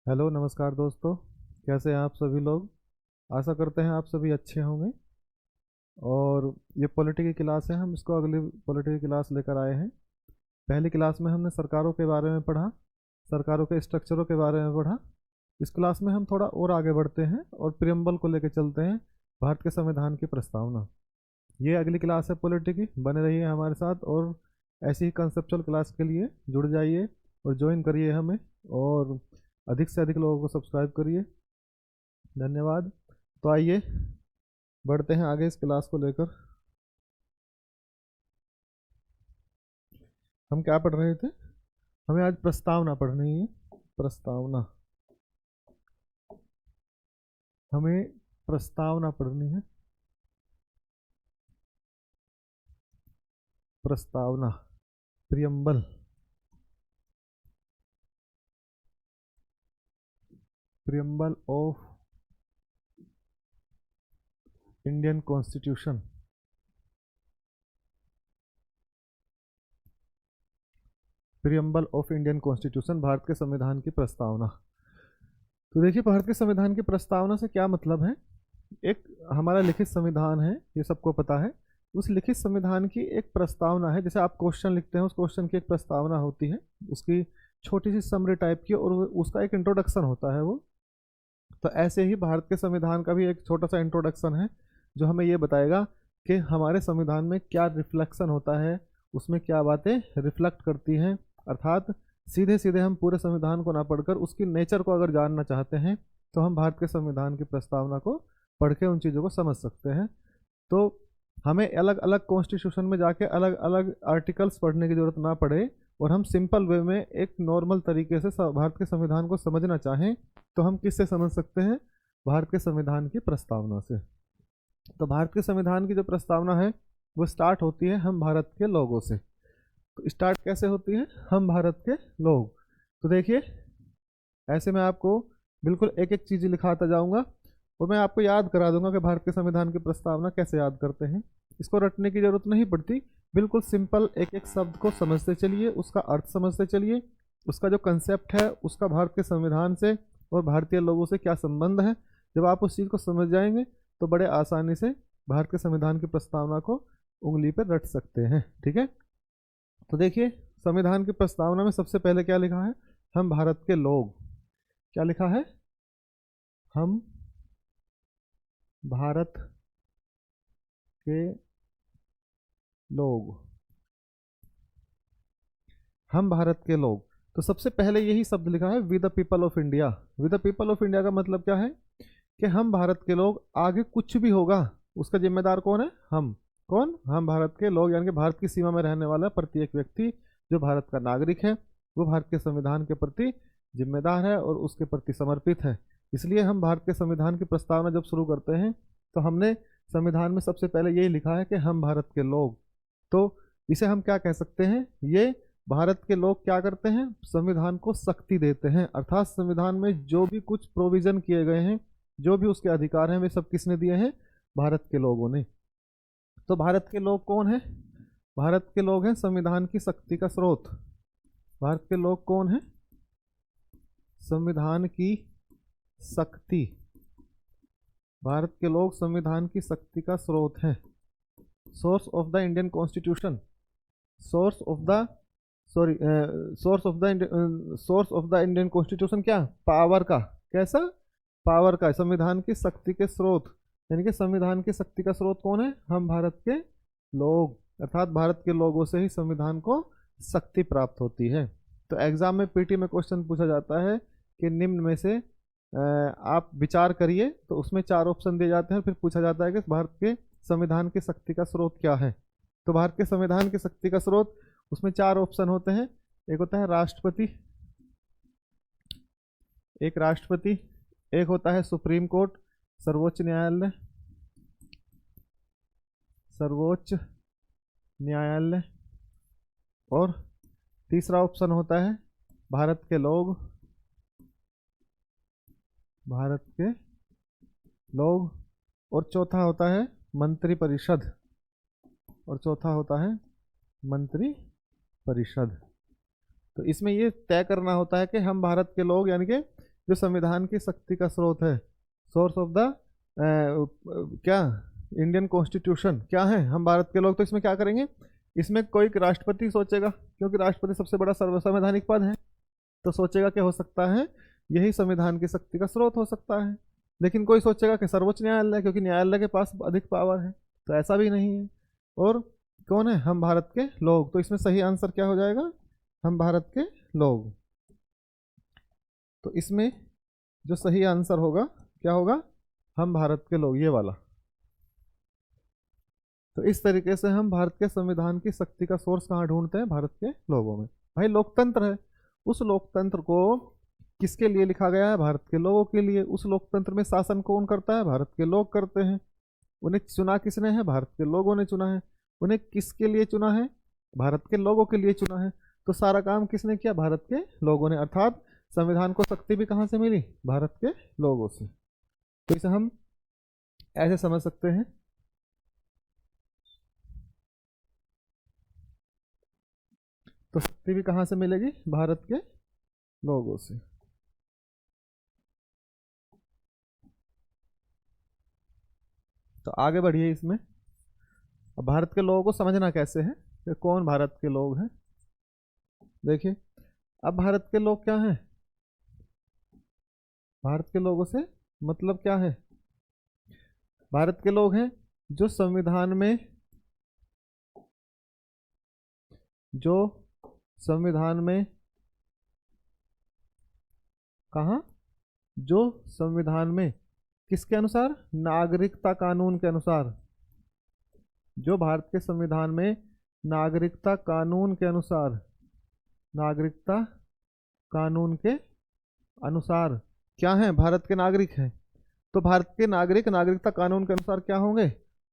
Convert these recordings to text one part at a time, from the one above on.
Hello नमस्कार दोस्तों। कैसे हैं आप सभी लोग। आशा करते हैं आप सभी अच्छे होंगे। और ये पॉलिटी की क्लास है, हम इसको अगली पॉलिटी की क्लास लेकर आए हैं। पहली क्लास में हमने सरकारों के बारे में पढ़ा, सरकारों के स्ट्रक्चरों के बारे में पढ़ा। इस क्लास में हम थोड़ा और आगे बढ़ते हैं और प्रियम्बल को लेकर चलते हैं, भारत के संविधान की प्रस्तावना। ये अगली क्लास है पॉलिटी की, बने रहिए हमारे साथ और ऐसी ही कंसेप्चुअल क्लास के लिए जुड़ जाइए और ज्वाइन करिए हमें, और अधिक से अधिक लोगों को सब्सक्राइब करिए। धन्यवाद। तो आइए बढ़ते हैं आगे इस क्लास को लेकर। हम क्या पढ़ रहे थे, हमें आज प्रस्तावना पढ़नी है। प्रस्तावना, हमें प्रस्तावना पढ़नी है। प्रस्तावना, preamble, preamble of Indian constitution. Preamble of Indian constitution, Bharat के संविधान की प्रस्तावना। तो देखिए, भारत के संविधान की प्रस्तावना से क्या मतलब है। एक हमारा लिखित संविधान है, ये सबको पता है। उस लिखित संविधान की एक प्रस्तावना है, जैसे आप क्वेश्चन लिखते हैं उस क्वेश्चन की एक प्रस्तावना होती है, उसकी छोटी सी समरी टाइप की, और उसका एक इंट्रोडक्शन होता है वो। तो ऐसे ही भारत के संविधान का भी एक छोटा सा इंट्रोडक्शन है, जो हमें ये बताएगा कि हमारे संविधान में क्या रिफ्लेक्शन होता है, उसमें क्या बातें रिफ्लेक्ट करती हैं। अर्थात सीधे सीधे हम पूरे संविधान को ना पढ़कर उसकी नेचर को अगर जानना चाहते हैं तो हम भारत के संविधान की प्रस्तावना को पढ़ के उन चीज़ों को समझ सकते हैं। तो हमें अलग अलग कॉन्स्टिट्यूशन में जाके अलग अलग आर्टिकल्स पढ़ने की जरूरत ना पड़े, और हम सिंपल वे में एक नॉर्मल तरीके से भारत के संविधान को समझना चाहें तो हम किससे समझ सकते हैं, भारत के संविधान की प्रस्तावना से। तो भारत के संविधान की जो प्रस्तावना है वो स्टार्ट होती है हम भारत के लोगों से। तो स्टार्ट कैसे होती है, हम भारत के लोग। तो देखिए, ऐसे मैं आपको बिल्कुल एक एक चीज़ लिखाता जाऊंगा और मैं आपको याद करा दूंगा कि भारत के संविधान की प्रस्तावना कैसे याद करते हैं। इसको रटने की जरूरत नहीं पड़ती, बिल्कुल सिंपल एक एक शब्द को समझते चलिए, उसका अर्थ समझते चलिए, उसका जो कंसेप्ट है उसका भारत के संविधान से और भारतीय लोगों से क्या संबंध है। जब आप उस चीज़ को समझ जाएंगे तो बड़े आसानी से भारत के संविधान की प्रस्तावना को उंगली पर रट सकते हैं। ठीक है, तो देखिए, संविधान की प्रस्तावना में सबसे पहले क्या लिखा है, हम भारत के लोग। क्या लिखा है, हम भारत के लोग, हम भारत के लोग। तो सबसे पहले यही शब्द लिखा है, we the people of India. We the people of India का मतलब क्या है कि हम भारत के लोग, आगे कुछ भी होगा उसका जिम्मेदार कौन है, हम। कौन, हम भारत के लोग, यानी कि भारत की सीमा में रहने वाला प्रत्येक व्यक्ति जो भारत का नागरिक है वो भारत के संविधान के प्रति जिम्मेदार है और उसके प्रति समर्पित है। इसलिए हम भारत के संविधान की प्रस्तावना जब शुरू करते हैं तो हमने संविधान में सबसे पहले यही लिखा है कि हम भारत के लोग। तो इसे हम क्या कह सकते हैं, ये भारत के लोग क्या करते हैं, संविधान को शक्ति देते हैं। अर्थात संविधान में जो भी कुछ प्रोविजन किए गए हैं, जो भी उसके अधिकार हैं, वे सब किसने दिए हैं, भारत के लोगों ने। तो भारत के लोग कौन है, भारत के लोग हैं संविधान की शक्ति का स्रोत। भारत के लोग कौन है, संविधान की शक्ति। भारत के लोग संविधान की शक्ति का स्रोत हैं। Source of the Indian constitution, source of the sorry source of the Indian constitution, क्या, पावर का। कैसा, पावर का, संविधान की शक्ति के स्रोत। यानी कि संविधान की शक्ति का स्रोत कौन है, हम भारत के लोग। अर्थात भारत के लोगों से ही संविधान को शक्ति प्राप्त होती है। तो एग्जाम में पीटी में क्वेश्चन पूछा जाता है कि निम्न में से आप विचार करिए, तो उसमें 4 ऑप्शन दिए जाते हैं, फिर पूछा जाता है कि भारत के संविधान की शक्ति का स्रोत क्या है। तो भारत के संविधान की शक्ति का स्रोत, उसमें 4 ऑप्शन होते हैं। एक होता है राष्ट्रपति, एक राष्ट्रपति, एक होता है सुप्रीम कोर्ट, सर्वोच्च न्यायालय, सर्वोच्च न्यायालय, और तीसरा ऑप्शन होता है भारत के लोग, भारत के लोग, और चौथा होता है मंत्री परिषद, और चौथा होता है मंत्री परिषद। तो इसमें ये तय करना होता है कि हम भारत के लोग, यानी कि जो संविधान की शक्ति का स्रोत है, सोर्स ऑफ द क्या, इंडियन कॉन्स्टिट्यूशन क्या है, हम भारत के लोग। तो इसमें क्या करेंगे, इसमें कोई राष्ट्रपति सोचेगा, क्योंकि राष्ट्रपति सबसे बड़ा संवैधानिक पद है, तो सोचेगा कि हो सकता है यही संविधान की शक्ति का स्रोत हो सकता है। लेकिन कोई सोचेगा कि सर्वोच्च न्यायालय, क्योंकि न्यायालय के पास अधिक पावर है। तो ऐसा भी नहीं है। और कौन है, हम भारत के लोग। तो इसमें सही आंसर क्या हो जाएगा, हम भारत के लोग। तो इसमें जो सही आंसर होगा क्या होगा, हम भारत के लोग, ये वाला। तो इस तरीके से हम भारत के संविधान की शक्ति का सोर्स कहाँ ढूंढते हैं, भारत के लोगों में। भाई लोकतंत्र है, उस लोकतंत्र को किसके लिए लिखा गया है, भारत के लोगों के लिए। उस लोकतंत्र में शासन कौन करता है, भारत के लोग करते हैं। उन्हें चुना किसने है, भारत के लोगों ने चुना है। उन्हें किसके लिए चुना है, भारत के लोगों के लिए चुना है। तो सारा काम किसने किया, भारत के लोगों ने। अर्थात संविधान को शक्ति भी कहाँ से मिली, भारत के लोगों से। तो इसे हम ऐसे समझ सकते हैं, तो शक्ति भी कहाँ से मिलेगी, भारत के लोगों से। तो आगे बढ़िए इसमें। अब भारत के लोगों को समझना कैसे है, कि कौन भारत के लोग हैं। देखिए, अब भारत के लोग क्या हैं, भारत के लोगों से मतलब क्या है, भारत के लोग हैं जो संविधान में, जो संविधान में कहा, जो संविधान में किसके अनुसार, नागरिकता कानून के अनुसार, जो भारत के संविधान में नागरिकता कानून के अनुसार, नागरिकता कानून के अनुसार क्या है, भारत के नागरिक हैं। तो भारत के नागरिक नागरिकता कानून के अनुसार क्या होंगे,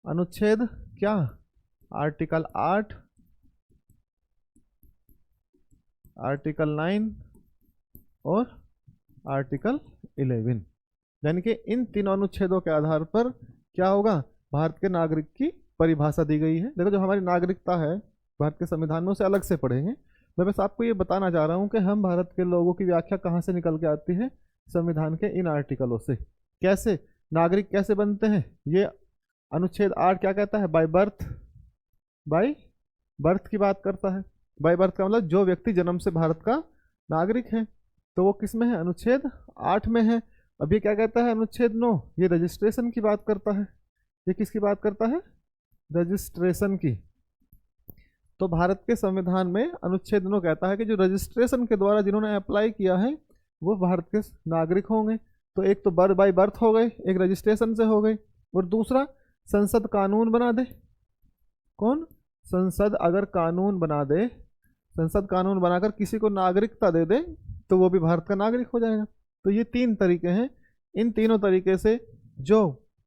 अनुच्छेद क्या, आर्टिकल 8, आर्टिकल 9 और आर्टिकल 11। यानी कि इन तीनों अनुच्छेदों के आधार पर क्या होगा, भारत के नागरिक की परिभाषा दी गई है। देखो, जो हमारी नागरिकता है भारत के संविधान में, उसे अलग से पढ़ेंगे। मैं बस आपको ये बताना चाह रहा हूँ कि हम भारत के लोगों की व्याख्या कहाँ से निकल के आती है, संविधान के इन आर्टिकलों से। कैसे नागरिक कैसे बनते हैं, ये अनुच्छेद 8 क्या कहता है, बाय बर्थ, बाय बर्थ की बात करता है। बाय बर्थ का मतलब जो व्यक्ति जन्म से भारत का नागरिक है, तो वो किस में है, अनुच्छेद 8 में है। अब ये क्या कहता है, अनुच्छेद 9, ये रजिस्ट्रेशन की बात करता है। ये किसकी बात करता है, रजिस्ट्रेशन की। तो भारत के संविधान में अनुच्छेद 9 कहता है कि जो रजिस्ट्रेशन के द्वारा जिन्होंने अप्लाई किया है वो भारत के नागरिक होंगे। तो एक तो बर्थ बाय बर्थ हो गए, एक रजिस्ट्रेशन से हो गई, और दूसरा संसद कानून बना दे। कौन, संसद अगर कानून बना दे, संसद कानून बनाकर किसी को नागरिकता दे दे, तो वो भी भारत का नागरिक हो जाएगा। तो ये 3 तरीके हैं। इन तीनों तरीके से जो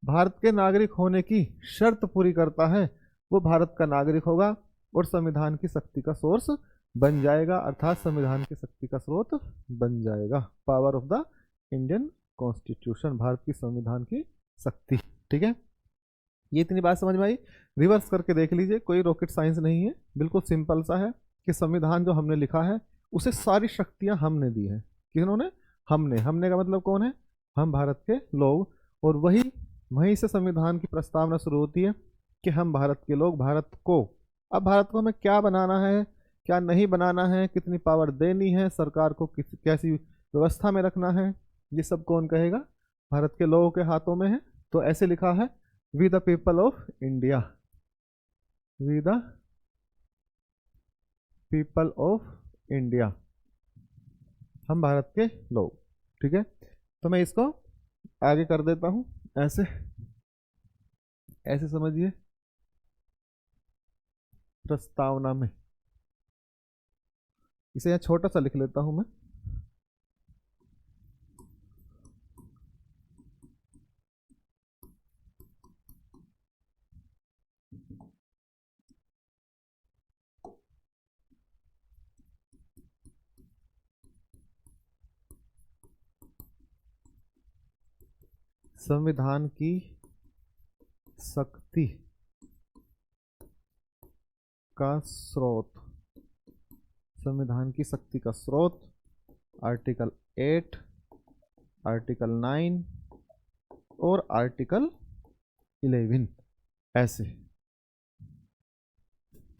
भारत के नागरिक होने की शर्त पूरी करता है वो भारत का नागरिक होगा और संविधान की शक्ति का सोर्स बन जाएगा, अर्थात संविधान की शक्ति का स्रोत बन जाएगा। Power of the Indian constitution, Bharat की संविधान की शक्ति। ठीक है, ये इतनी बात समझ में आई। रिवर्स करके देख लीजिए, कोई रॉकेट साइंस नहीं है, बिल्कुल सिंपल सा है कि संविधान जो हमने लिखा है उसे सारी शक्तियां हमने दी है। किन्होंने, हमने का मतलब कौन है, हम भारत के लोग। और वहीं से संविधान की प्रस्तावना शुरू होती है कि हम भारत के लोग, भारत को, अब भारत को हमें क्या बनाना है, क्या नहीं बनाना है, कितनी पावर देनी है, सरकार को कैसी व्यवस्था में रखना है, ये सब कौन कहेगा, भारत के लोगों के हाथों में है। तो ऐसे लिखा है, we the people of India, we the people of India, हम भारत के लोग। ठीक है, तो मैं इसको आगे कर देता हूं, ऐसे ऐसे समझिए, प्रस्तावना में इसे यहाँ छोटा सा लिख लेता हूं मैं। संविधान की शक्ति का स्रोत, संविधान की शक्ति का स्रोत, आर्टिकल 8, आर्टिकल 9 और आर्टिकल 11 ऐसे।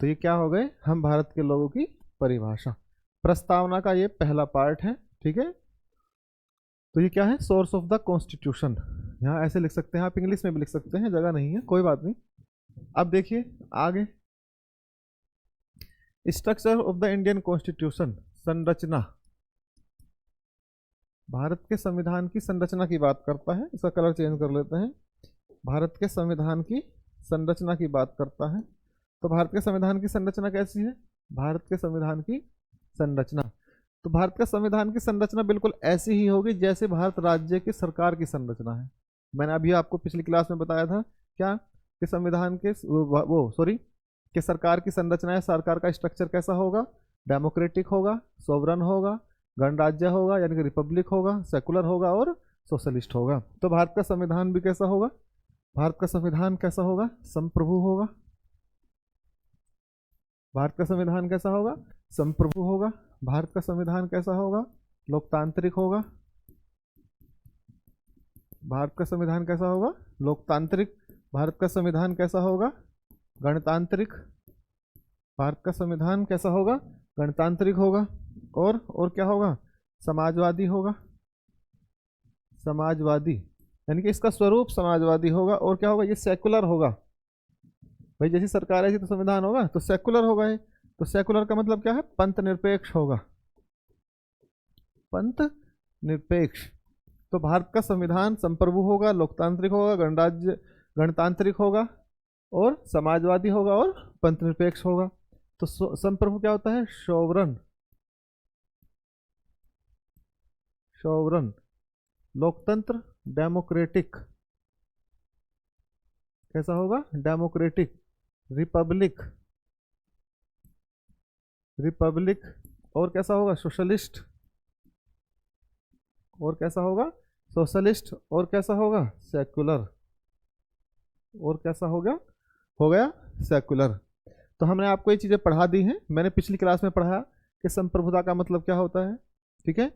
तो ये क्या हो गए, हम भारत के लोगों की परिभाषा। प्रस्तावना का ये पहला पार्ट है, ठीक है। तो ये क्या है, सोर्स ऑफ द कॉन्स्टिट्यूशन। यहाँ ऐसे लिख सकते हैं, आप इंग्लिश में भी लिख सकते हैं, जगह नहीं है, कोई बात नहीं। अब देखिए आगे, structure of the Indian constitution, संरचना। भारत के संविधान की संरचना की बात करता है, इसका कलर चेंज कर लेते हैं। भारत के संविधान की संरचना की बात करता है। तो भारत के संविधान की संरचना कैसी है, भारत के संविधान की संरचना, तो भारत का संविधान की संरचना बिल्कुल ऐसी ही होगी जैसे भारत राज्य की सरकार की संरचना है। मैंने अभी आपको पिछली क्लास में बताया था क्या, कि संविधान के कि सरकार की संरचना है, सरकार का स्ट्रक्चर कैसा होगा, डेमोक्रेटिक होगा, सोवरन होगा, गणराज्य होगा यानी कि रिपब्लिक होगा, सेकुलर होगा और सोशलिस्ट होगा। तो भारत का संविधान भी कैसा होगा, भारत का संविधान कैसा होगा, संप्रभु होगा। भारत का संविधान कैसा होगा, संप्रभु होगा। भारत का संविधान कैसा होगा, लोकतांत्रिक होगा। भारत का संविधान कैसा होगा, लोकतांत्रिक। भारत का संविधान कैसा होगा, गणतांत्रिक। भारत का संविधान कैसा होगा, गणतांत्रिक होगा। और क्या होगा, समाजवादी होगा। समाजवादी यानी कि इसका स्वरूप समाजवादी होगा। और क्या होगा, ये सेकुलर होगा। भाई जैसी सरकार है तो संविधान होगा, तो सेकुलर होगा ये। तो सेकुलर का मतलब क्या है, पंथ निरपेक्ष होगा, पंथ निरपेक्ष। तो भारत का संविधान संप्रभु होगा, लोकतांत्रिक होगा, गणतांत्रिक होगा और समाजवादी होगा और पंथ निरपेक्ष होगा। तो संप्रभु क्या होता है, सोवरन। सोवरन, लोकतंत्र, डेमोक्रेटिक। कैसा होगा, डेमोक्रेटिक। Republic, Republic. और कैसा होगा, सोशलिस्ट। और कैसा होगा, सोशलिस्ट। और कैसा होगा, सेकुलर। और कैसा हो गया सेकुलर। तो हमने आपको ये चीजें पढ़ा दी हैं, मैंने पिछली क्लास में पढ़ा कि संप्रभुता का मतलब क्या होता है, ठीक है।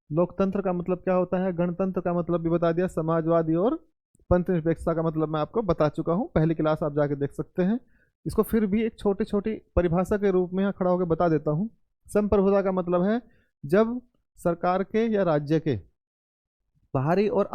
लोकतंत्र का मतलब क्या होता है, गणतंत्र का मतलब भी बता दिया, समाजवादी और पंथ निरपेक्षता का मतलब मैं आपको बता चुका हूँ, पहली क्लास आप जाके देख सकते हैं। इसको फिर भी एक छोटी छोटी परिभाषा के रूप में यहाँ खड़ा होकर बता देता हूँ। संप्रभुता का मतलब है जब सरकार के या राज्य के बाहरी और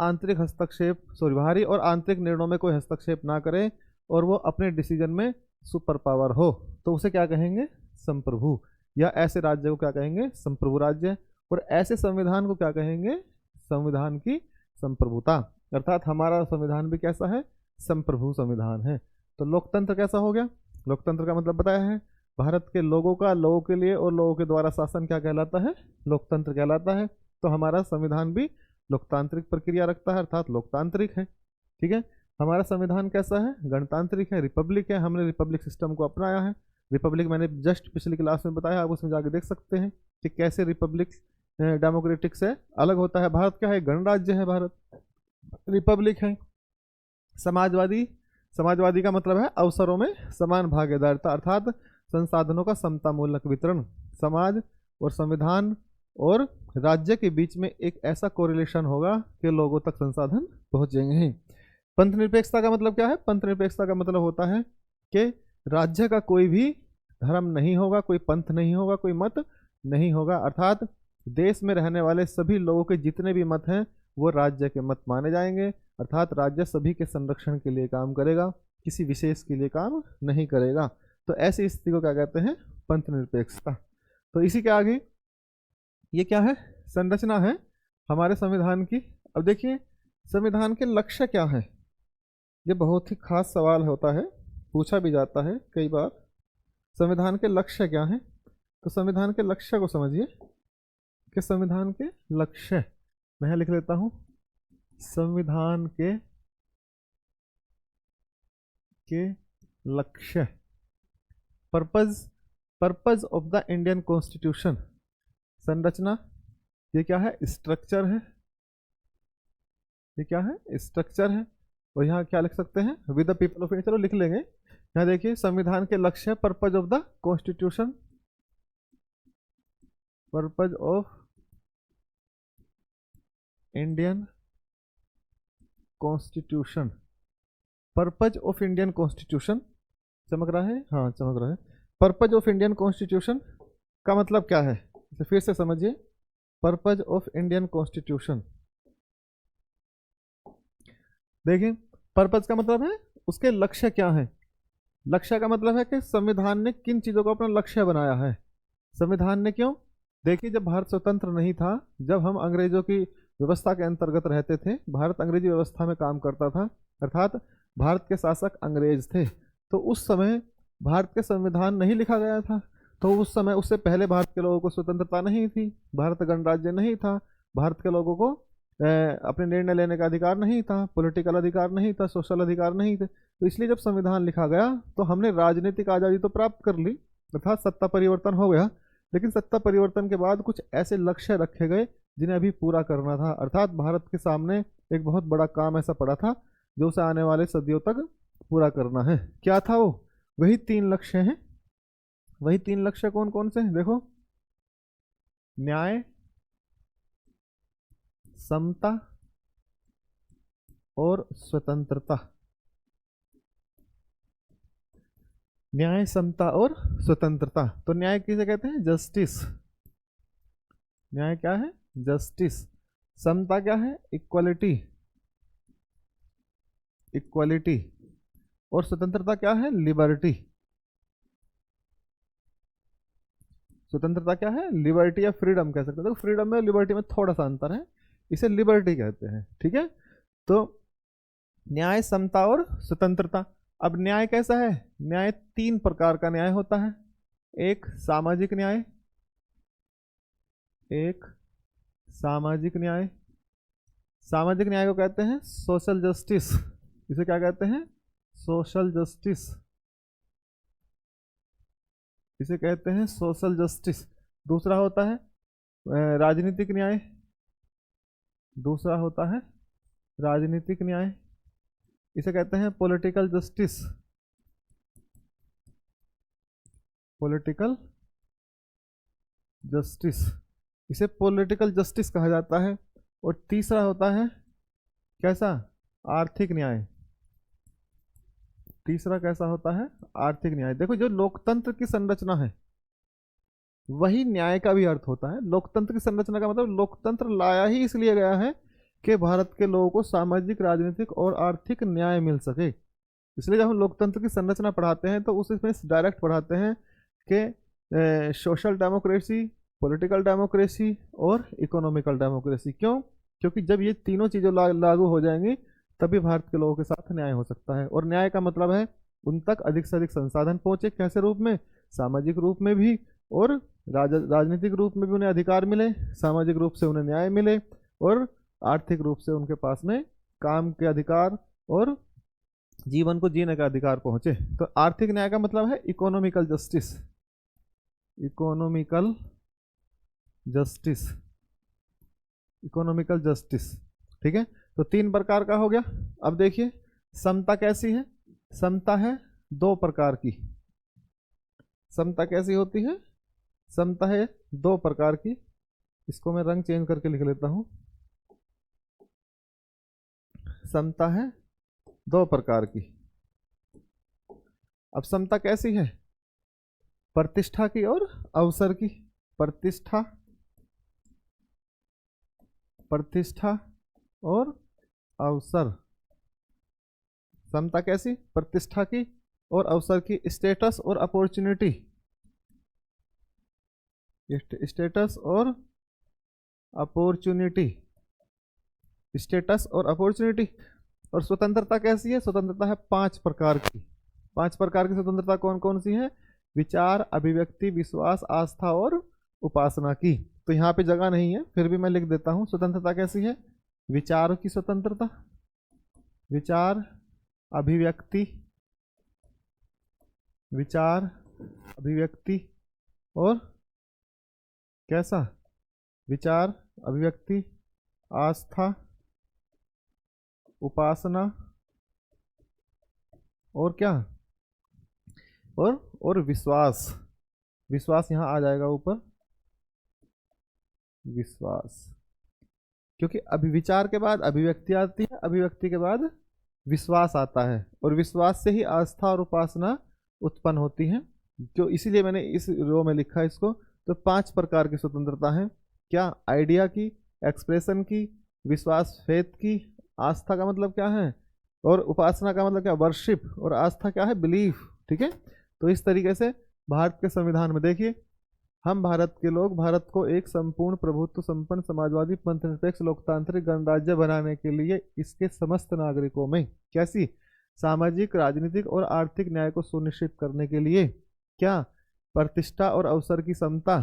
आंतरिक निर्णयों में कोई हस्तक्षेप ना करे और वो अपने डिसीजन में सुपर पावर हो, तो उसे क्या कहेंगे, संप्रभु। या ऐसे राज्य को क्या कहेंगे, संप्रभु राज्य। और ऐसे संविधान को क्या कहेंगे, संविधान की संप्रभुता। अर्थात हमारा संविधान भी कैसा है, संप्रभु संविधान है। तो लोकतंत्र कैसा हो गया, लोकतंत्र का मतलब बताया है, भारत के लोगों का लोगों के लिए और लोगों के द्वारा शासन क्या कहलाता है, लोकतंत्र कहलाता है। तो हमारा संविधान भी लोकतांत्रिक प्रक्रिया रखता है, अर्थात लोकतांत्रिक है, ठीक है। हमारा संविधान कैसा है, गणतांत्रिक है, रिपब्लिक है। हमने रिपब्लिक सिस्टम को अपनाया है। रिपब्लिक मैंने जस्ट पिछली क्लास में बताया, आप उसमें जाके देख सकते हैं कि कैसे रिपब्लिक डेमोक्रेटिक से अलग होता है। भारत क्या है, गणराज्य है, भारत रिपब्लिक है। समाजवादी, समाजवादी का मतलब है अवसरों में समान भागीदारिता, अर्थात संसाधनों का समतामूलक वितरण। समाज और संविधान और राज्य के बीच में एक ऐसा कोरिलेशन होगा कि लोगों तक संसाधन पहुंचेंगे। पंथ निरपेक्षता का मतलब क्या है, पंथ निरपेक्षता का मतलब होता है कि राज्य का कोई भी धर्म नहीं होगा, कोई पंथ नहीं होगा, कोई मत नहीं होगा। अर्थात देश में रहने वाले सभी लोगों के जितने भी मत हैं वो राज्य के मत माने जाएंगे। अर्थात राज्य सभी के संरक्षण के लिए काम करेगा, किसी विशेष के लिए काम नहीं करेगा। तो ऐसी स्थिति को क्या कहते हैं, पंथ निरपेक्षता। तो इसी के आगे ये क्या है, संरचना है हमारे संविधान की। अब देखिए संविधान के लक्ष्य क्या है, ये बहुत ही खास सवाल होता है, पूछा भी जाता है कई बार। संविधान के लक्ष्य क्या है, तो संविधान के लक्ष्य को समझिए कि संविधान के लक्ष्य, मैं लिख लेता हूं, संविधान के लक्ष्य। Purpose of the Indian constitution, संरचना। ये क्या है, स्ट्रक्चर है। ये क्या है, स्ट्रक्चर है। और यहाँ क्या लिख सकते हैं, with the people of India, चलो लिख लेंगे। यहाँ देखिए संविधान के लक्ष्य, purpose of the constitution, purpose of Indian constitution, purpose of Indian constitution, चमक रहा है, हाँ चमक रहा है। पर्पज ऑफ इंडियन कॉन्स्टिट्यूशन का मतलब क्या है, इसे फिर से समझिए। पर्पज ऑफ इंडियन कॉन्स्टिट्यूशन, देखिए पर्पज का मतलब है उसके लक्ष्य क्या है। लक्ष्य का मतलब है कि संविधान ने किन चीजों को अपना लक्ष्य बनाया है। संविधान ने क्यों, देखिए जब भारत स्वतंत्र नहीं था, जब हम अंग्रेजों की व्यवस्था के अंतर्गत रहते थे, भारत अंग्रेजी व्यवस्था में काम करता था, अर्थात भारत के शासक अंग्रेज थे, तो उस समय भारत के संविधान नहीं लिखा गया था। तो उस समय, उससे पहले भारत के लोगों को स्वतंत्रता नहीं थी, भारत गणराज्य नहीं था, भारत के लोगों को अपने निर्णय लेने का अधिकार नहीं था, पॉलिटिकल अधिकार नहीं था, सोशल अधिकार नहीं थे। तो इसलिए जब संविधान लिखा गया तो हमने राजनीतिक आज़ादी तो प्राप्त कर ली, अर्थात सत्ता परिवर्तन हो गया, लेकिन सत्ता परिवर्तन के बाद कुछ ऐसे लक्ष्य रखे गए जिन्हें अभी पूरा करना था। अर्थात भारत के सामने एक बहुत बड़ा काम ऐसा पड़ा था जो उसे आने वाले सदियों तक पूरा करना है। क्या था वो, वही 3 लक्ष्य हैं। वही 3 लक्ष्य कौन कौन से हैं, देखो, न्याय, समता और स्वतंत्रता। न्याय, समता और स्वतंत्रता। तो न्याय किसे कहते हैं, जस्टिस। न्याय क्या है, जस्टिस। समता क्या है, इक्वलिटी, इक्वलिटी। और स्वतंत्रता क्या है, लिबर्टी। स्वतंत्रता क्या है, लिबर्टी या फ्रीडम कह सकते हैं। देखो फ्रीडम में लिबर्टी में थोड़ा सा अंतर है, इसे लिबर्टी कहते हैं, ठीक है। तो न्याय, समता और स्वतंत्रता। अब न्याय कैसा है, न्याय 3 प्रकार का न्याय होता है। एक सामाजिक न्याय, एक सामाजिक न्याय, सामाजिक न्याय को कहते हैं सोशल जस्टिस। इसे क्या कहते हैं, सोशल जस्टिस, इसे कहते हैं सोशल जस्टिस। दूसरा होता है राजनीतिक न्याय, दूसरा होता है राजनीतिक न्याय, इसे कहते हैं पॉलिटिकल जस्टिस, पॉलिटिकल जस्टिस, इसे पॉलिटिकल जस्टिस कहा जाता है। और तीसरा होता है कैसा, आर्थिक न्याय। तीसरा कैसा होता है, आर्थिक न्याय। देखो जो लोकतंत्र की संरचना है वही न्याय का भी अर्थ होता है। लोकतंत्र की संरचना का मतलब लोकतंत्र लाया ही इसलिए गया है कि भारत के लोगों को सामाजिक, राजनीतिक और आर्थिक न्याय मिल सके। इसलिए जब हम लोकतंत्र की संरचना पढ़ाते हैं तो उसमें डायरेक्ट पढ़ाते हैं कि सोशल डेमोक्रेसी, पॉलिटिकल डेमोक्रेसी और इकोनॉमिकल डेमोक्रेसी। क्यों, क्योंकि जब ये तीनों चीज़ें लागू हो जाएंगी तभी भारत के लोगों के साथ न्याय हो सकता है। और न्याय का मतलब है उन तक अधिक से अधिक संसाधन पहुंचे, कैसे रूप में, सामाजिक रूप में भी, और राजनीतिक रूप में भी उन्हें अधिकार मिले, सामाजिक रूप से उन्हें न्याय मिले, और आर्थिक रूप से उनके पास में काम के अधिकार और जीवन को जीने का अधिकार पहुंचे। तो आर्थिक न्याय का मतलब है economical justice, economical justice, economical justice, ठीक है। तो 3 प्रकार का हो गया। अब देखिए समता कैसी है, समता है 2 प्रकार की। समता कैसी होती है, समता है 2 प्रकार की। इसको मैं रंग चेंज करके लिख लेता हूं। समता है 2 प्रकार की। अब समता कैसी है, प्रतिष्ठा की और अवसर की। प्रतिष्ठा, प्रतिष्ठा और अवसर। समता कैसी, प्रतिष्ठा की और अवसर की। स्टेटस और अपॉर्चुनिटी, स्टेटस और अपॉर्चुनिटी, स्टेटस और अपॉर्चुनिटी। और स्वतंत्रता कैसी है, स्वतंत्रता है 5 प्रकार की। 5 प्रकार की स्वतंत्रता कौन कौन सी है, विचार, अभिव्यक्ति, विश्वास, आस्था और उपासना की। तो यहाँ पे जगह नहीं है, फिर भी मैं लिख देता हूँ। स्वतंत्रता कैसी है, विचार की स्वतंत्रता, विचार, अभिव्यक्ति, विचार, अभिव्यक्ति और कैसा, विचार, अभिव्यक्ति, आस्था, उपासना और क्या, और विश्वास। विश्वास यहाँ आ जाएगा ऊपर, विश्वास। क्योंकि विचार के बाद अभिव्यक्ति आती है, अभिव्यक्ति के बाद विश्वास आता है, और विश्वास से ही आस्था और उपासना उत्पन्न होती है। जो इसीलिए मैंने इस रो में लिखा है इसको। तो 5 प्रकार की स्वतंत्रता है। क्या? आइडिया की, एक्सप्रेशन की, विश्वास फेथ की, आस्था का मतलब क्या है, और उपासना का मतलब क्या? वर्शिप, और आस्था क्या है? बिलीफ। ठीक है। तो इस तरीके से भारत के संविधान में देखिए, हम भारत के लोग भारत को एक संपूर्ण प्रभुत्व संपन्न समाजवादी पंथ निरपेक्ष लोकतांत्रिक गणराज्य बनाने के लिए इसके समस्त नागरिकों में कैसी सामाजिक, राजनीतिक और आर्थिक न्याय को सुनिश्चित करने के लिए क्या? प्रतिष्ठा और अवसर की समता,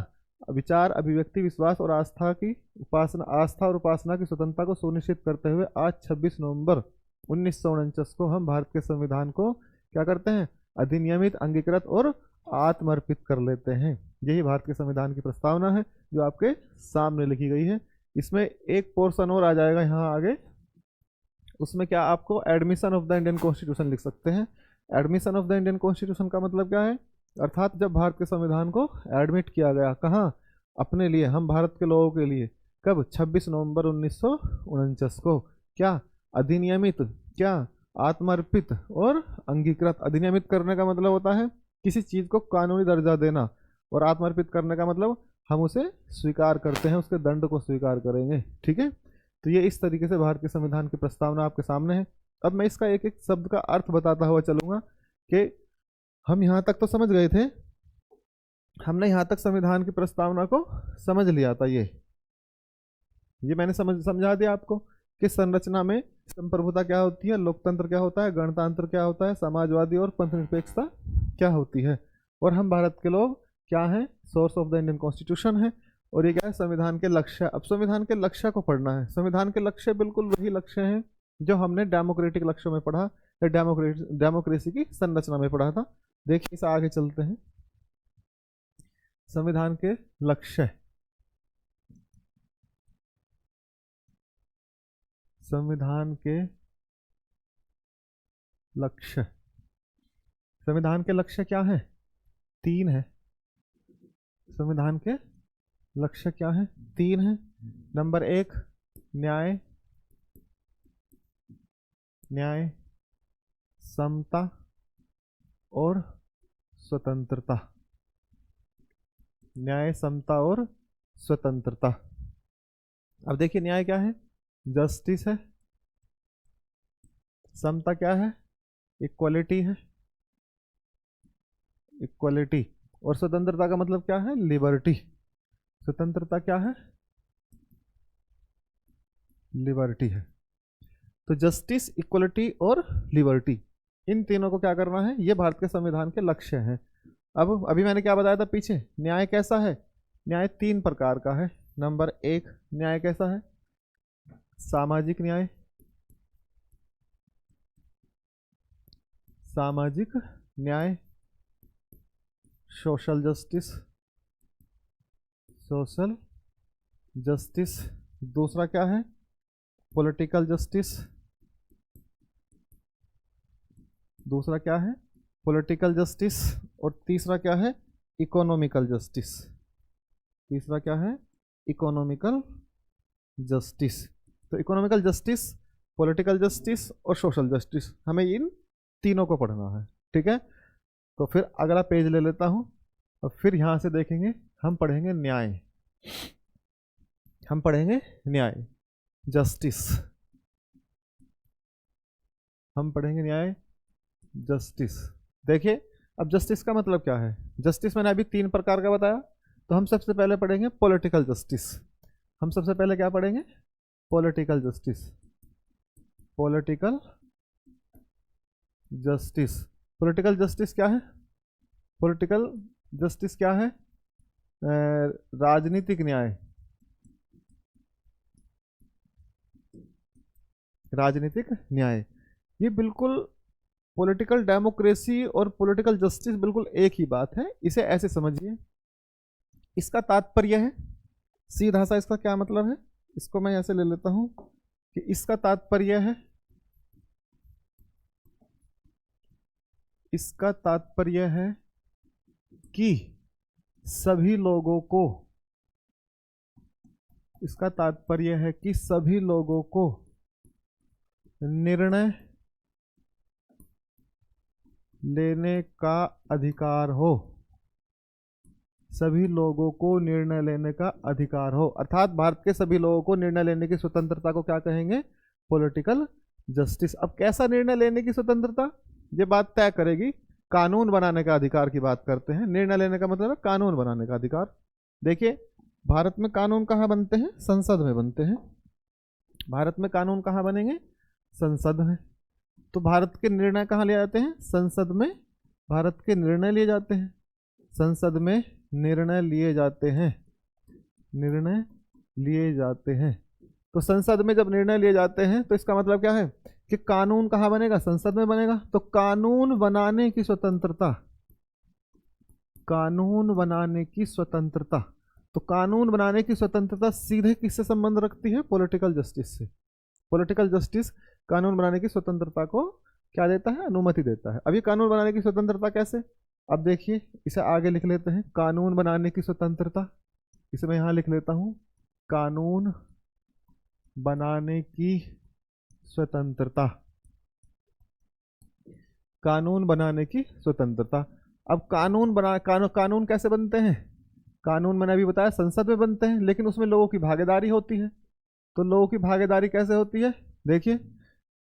विचार, अभिव्यक्ति, विश्वास और आस्था और उपासना की स्वतंत्रता को सुनिश्चित करते हुए आज 26 नवंबर 1949 को हम भारत के संविधान को क्या करते हैं? अधिनियमित, अंगीकृत और आत्मर्पित कर लेते हैं। यही भारत के संविधान की प्रस्तावना है जो आपके सामने लिखी गई है। इसमें एक पोर्शन और आ जाएगा यहाँ आगे, उसमें क्या आपको admission of the Indian constitution लिख सकते हैं। Admission of the Indian constitution का मतलब क्या है? अर्थात जब भारत के संविधान को एडमिट किया गया, कहाँ? अपने लिए, हम भारत के लोगों के लिए। कब? 26 नवंबर 1949 को। क्या? अधिनियमित, क्या? आत्मर्पित और अंगीकृत। अधिनियमित करने का मतलब होता है किसी चीज को कानूनी दर्जा देना, और आत्मर्पित करने का मतलब हम उसे स्वीकार करते हैं, उसके दंड को स्वीकार करेंगे। ठीक है। तो ये इस तरीके से भारत के संविधान की प्रस्तावना आपके सामने है। अब मैं इसका एक एक शब्द का अर्थ बताता हुआ चलूंगा कि हम यहाँ तक तो समझ गए थे, हमने यहाँ तक संविधान की प्रस्तावना को समझ लिया था। ये मैंने समझा दिया आपको कि संरचना में संप्रभुता क्या होती है, लोकतंत्र क्या होता है, गणतंत्र क्या होता है, समाजवादी और पंथ निरपेक्षता क्या होती है, और हम भारत के लोग क्या हैं? Source of the Indian constitution है। और ये क्या है? संविधान के लक्ष्य। अब संविधान के लक्ष्य को पढ़ना है। संविधान के लक्ष्य बिल्कुल वही लक्ष्य हैं जो हमने डेमोक्रेटिक लक्ष्यों में पढ़ा, या डेमोक्रेसी की संरचना में पढ़ा था। देखिए इसे आगे चलते हैं। संविधान के लक्ष्य, संविधान के लक्ष्य, संविधान के लक्ष्य क्या है? 3 है। संविधान के लक्ष्य क्या है? 3 है। नंबर 1 न्याय, न्याय, समता और स्वतंत्रता। न्याय, समता और स्वतंत्रता। अब देखिए न्याय क्या है? जस्टिस है। समता क्या है? इक्वलिटी है, इक्वलिटी। और स्वतंत्रता का मतलब क्या है? लिबर्टी। स्वतंत्रता क्या है? लिबर्टी है। तो जस्टिस, इक्वलिटी और लिबर्टी, इन तीनों को क्या करना है? ये भारत के संविधान के लक्ष्य हैं। अब अभी मैंने क्या बताया था पीछे? न्याय कैसा है? न्याय 3 प्रकार का है। नंबर 1 न्याय कैसा है? सामाजिक न्याय, सामाजिक न्याय, सोशल जस्टिस, सोशल जस्टिस। दूसरा क्या है? Political justice. दूसरा क्या है? Political justice. और तीसरा क्या है? Economical justice. तीसरा क्या है? Economical justice. तो इकोनॉमिकल जस्टिस, पॉलिटिकल जस्टिस और सोशल जस्टिस, हमें इन तीनों को पढ़ना है। ठीक है। तो फिर अगला पेज ले लेता हूं, और फिर यहां से देखेंगे, हम पढ़ेंगे न्याय। हम पढ़ेंगे न्याय, जस्टिस। हम पढ़ेंगे न्याय, जस्टिस। देखिए अब जस्टिस का मतलब क्या है? जस्टिस मैंने अभी 3 प्रकार का बताया। तो हम सबसे पहले पढ़ेंगे पॉलिटिकल जस्टिस। हम सबसे पहले क्या पढ़ेंगे? Political justice. Political justice. Political justice क्या है? पॉलिटिकल जस्टिस क्या है? राजनीतिक न्याय, राजनीतिक न्याय। ये बिल्कुल पॉलिटिकल डेमोक्रेसी और पॉलिटिकल जस्टिस बिल्कुल एक ही बात है। इसे ऐसे समझिए, इसका तात्पर्य है, सीधा सा इसका क्या मतलब है, इसको मैं ऐसे ले लेता हूं कि इसका तात्पर्य है, इसका तात्पर्य है कि सभी लोगों को इसका तात्पर्य है कि सभी लोगों को निर्णय लेने का अधिकार हो, सभी लोगों को निर्णय लेने का अधिकार हो। अर्थात भारत के सभी लोगों को निर्णय लेने की स्वतंत्रता को क्या कहेंगे? Political justice. अब कैसा निर्णय लेने की स्वतंत्रता, ये बात तय करेगी। कानून बनाने का अधिकार की बात करते हैं। निर्णय लेने का मतलब है कानून बनाने का अधिकार। देखिए, भारत में कानून कहाँ बनते हैं? संसद में बनते हैं। भारत में कानून कहाँ बनेंगे? संसद में। तो भारत के निर्णय कहाँ लिए जाते हैं? संसद में भारत के निर्णय लिए जाते हैं। संसद में निर्णय लिए जाते हैं, निर्णय लिए जाते हैं। तो संसद में जब निर्णय लिए जाते हैं तो इसका मतलब क्या है कि कानून कहाँ बनेगा? संसद में बनेगा। तो कानून बनाने की स्वतंत्रता, कानून बनाने की स्वतंत्रता, तो कानून बनाने की स्वतंत्रता सीधे किससे संबंध रखती है? पॉलिटिकल जस्टिस से। पॉलिटिकल जस्टिस कानून बनाने की स्वतंत्रता को क्या देता है? अनुमति देता है। अभी कानून बनाने की स्वतंत्रता कैसे? अब देखिए, इसे आगे लिख लेते हैं। कानून बनाने की स्वतंत्रता, इसे मैं यहां लिख लेता हूं, कानून बनाने की स्वतंत्रता, कानून बनाने की स्वतंत्रता। अब कानून कैसे बनते हैं? कानून मैंने अभी बताया संसद में बनते हैं, लेकिन उसमें लोगों की भागीदारी होती है। तो लोगों की भागीदारी कैसे होती है? देखिए,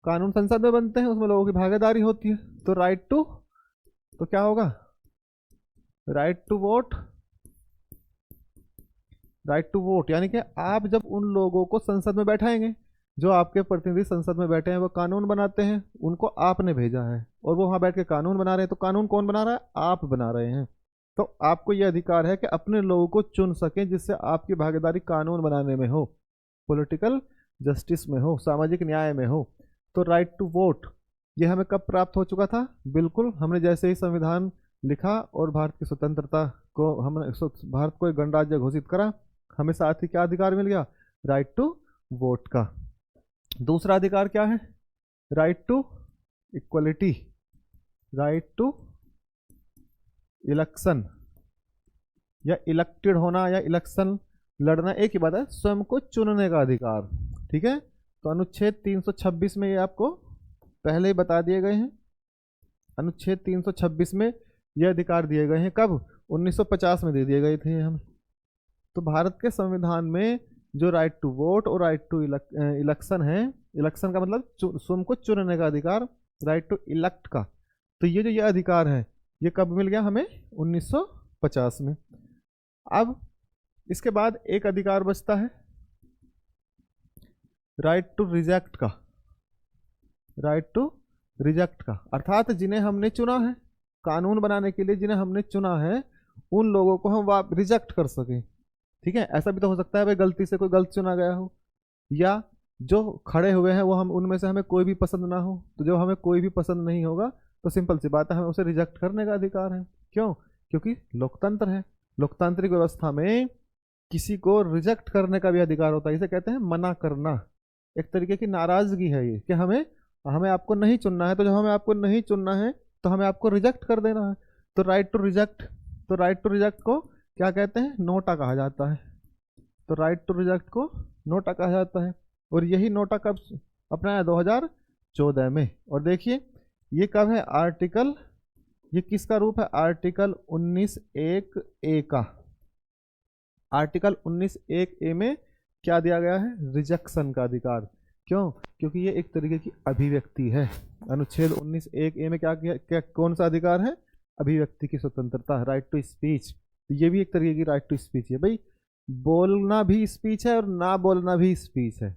कानून संसद में बनते हैं, उसमें लोगों की भागीदारी होती है। तो राइट टू, तो क्या होगा? Right to vote, right to vote, यानी कि आप जब उन लोगों को संसद में बैठाएंगे, जो आपके प्रतिनिधि संसद में बैठे हैं, वो कानून बनाते हैं, उनको आपने भेजा है और वो वहां बैठ के कानून बना रहे हैं। तो कानून कौन बना रहा है? आप बना रहे हैं। तो आपको यह अधिकार है कि अपने लोगों को चुन सकें जिससे आपकी भागीदारी कानून बनाने में हो, पॉलिटिकल जस्टिस में हो, सामाजिक न्याय में हो। तो राइट टू वोट ये हमें कब प्राप्त हो चुका था? बिल्कुल, हमने जैसे ही संविधान लिखा और भारत की स्वतंत्रता को, हमने भारत को एक गणराज्य घोषित करा, हमें साथ ही क्या अधिकार मिल गया? राइट टू वोट का। दूसरा अधिकार क्या है? Right to equality, right to election, या इलेक्टेड होना या इलेक्शन लड़ना एक ही बात है, स्वयं को चुनने का अधिकार। ठीक है, तो अनुच्छेद 326 में ये आपको पहले ही बता दिए गए हैं। अनुच्छेद 326 में ये अधिकार दिए गए हैं। कब? 1950 में दे दिए गए थे हमें। तो भारत के संविधान में जो राइट टू वोट और राइट टू इलेक्शन है, इलेक्शन का मतलब स्वयं को चुनने का अधिकार, राइट टू इलेक्ट का, तो ये जो ये अधिकार है ये कब मिल गया हमें? 1950 में। अब इसके बाद एक अधिकार बचता है राइट टू रिजेक्ट का, राइट टू रिजेक्ट का, अर्थात जिन्हें हमने चुना है कानून बनाने के लिए, जिन्हें हमने चुना है उन लोगों को हम रिजेक्ट कर सकें। ठीक है, ऐसा भी तो हो सकता है भाई गलती से कोई गलत चुना गया हो, या जो खड़े हुए हैं वो हम उनमें से हमें कोई भी पसंद ना हो। तो जो हमें कोई भी पसंद नहीं होगा तो सिंपल सी बात है, हमें उसे रिजेक्ट करने का अधिकार है। क्यों? क्योंकि लोकतंत्र है। लोकतांत्रिक व्यवस्था में किसी को रिजेक्ट करने का भी अधिकार होता है। इसे कहते हैं मना करना। एक तरीके की नाराजगी है ये कि हमें आपको नहीं चुनना है, तो जब हमें आपको नहीं चुनना है तो हमें आपको रिजेक्ट कर देना है। तो राइट टू रिजेक्ट, तो राइट टू रिजेक्ट को क्या कहते हैं? नोटा कहा जाता है। तो राइट टू रिजेक्ट को नोटा कहा जाता है, और यही नोटा कब अपनाया? 2014 में। और देखिए ये कब है? आर्टिकल, ये किसका रूप है? आर्टिकल 19(1)(a) का। आर्टिकल 19(1)(a) में क्या दिया गया है? रिजेक्शन का अधिकार। क्यों? क्योंकि ये एक तरीके की अभिव्यक्ति है। अनुच्छेद 19(1)(a) में क्या कौन सा अधिकार है? अभिव्यक्ति की स्वतंत्रता, राइट टू स्पीच। तो ये भी एक तरीके की राइट टू स्पीच है। भाई बोलना भी स्पीच है और ना बोलना भी स्पीच है।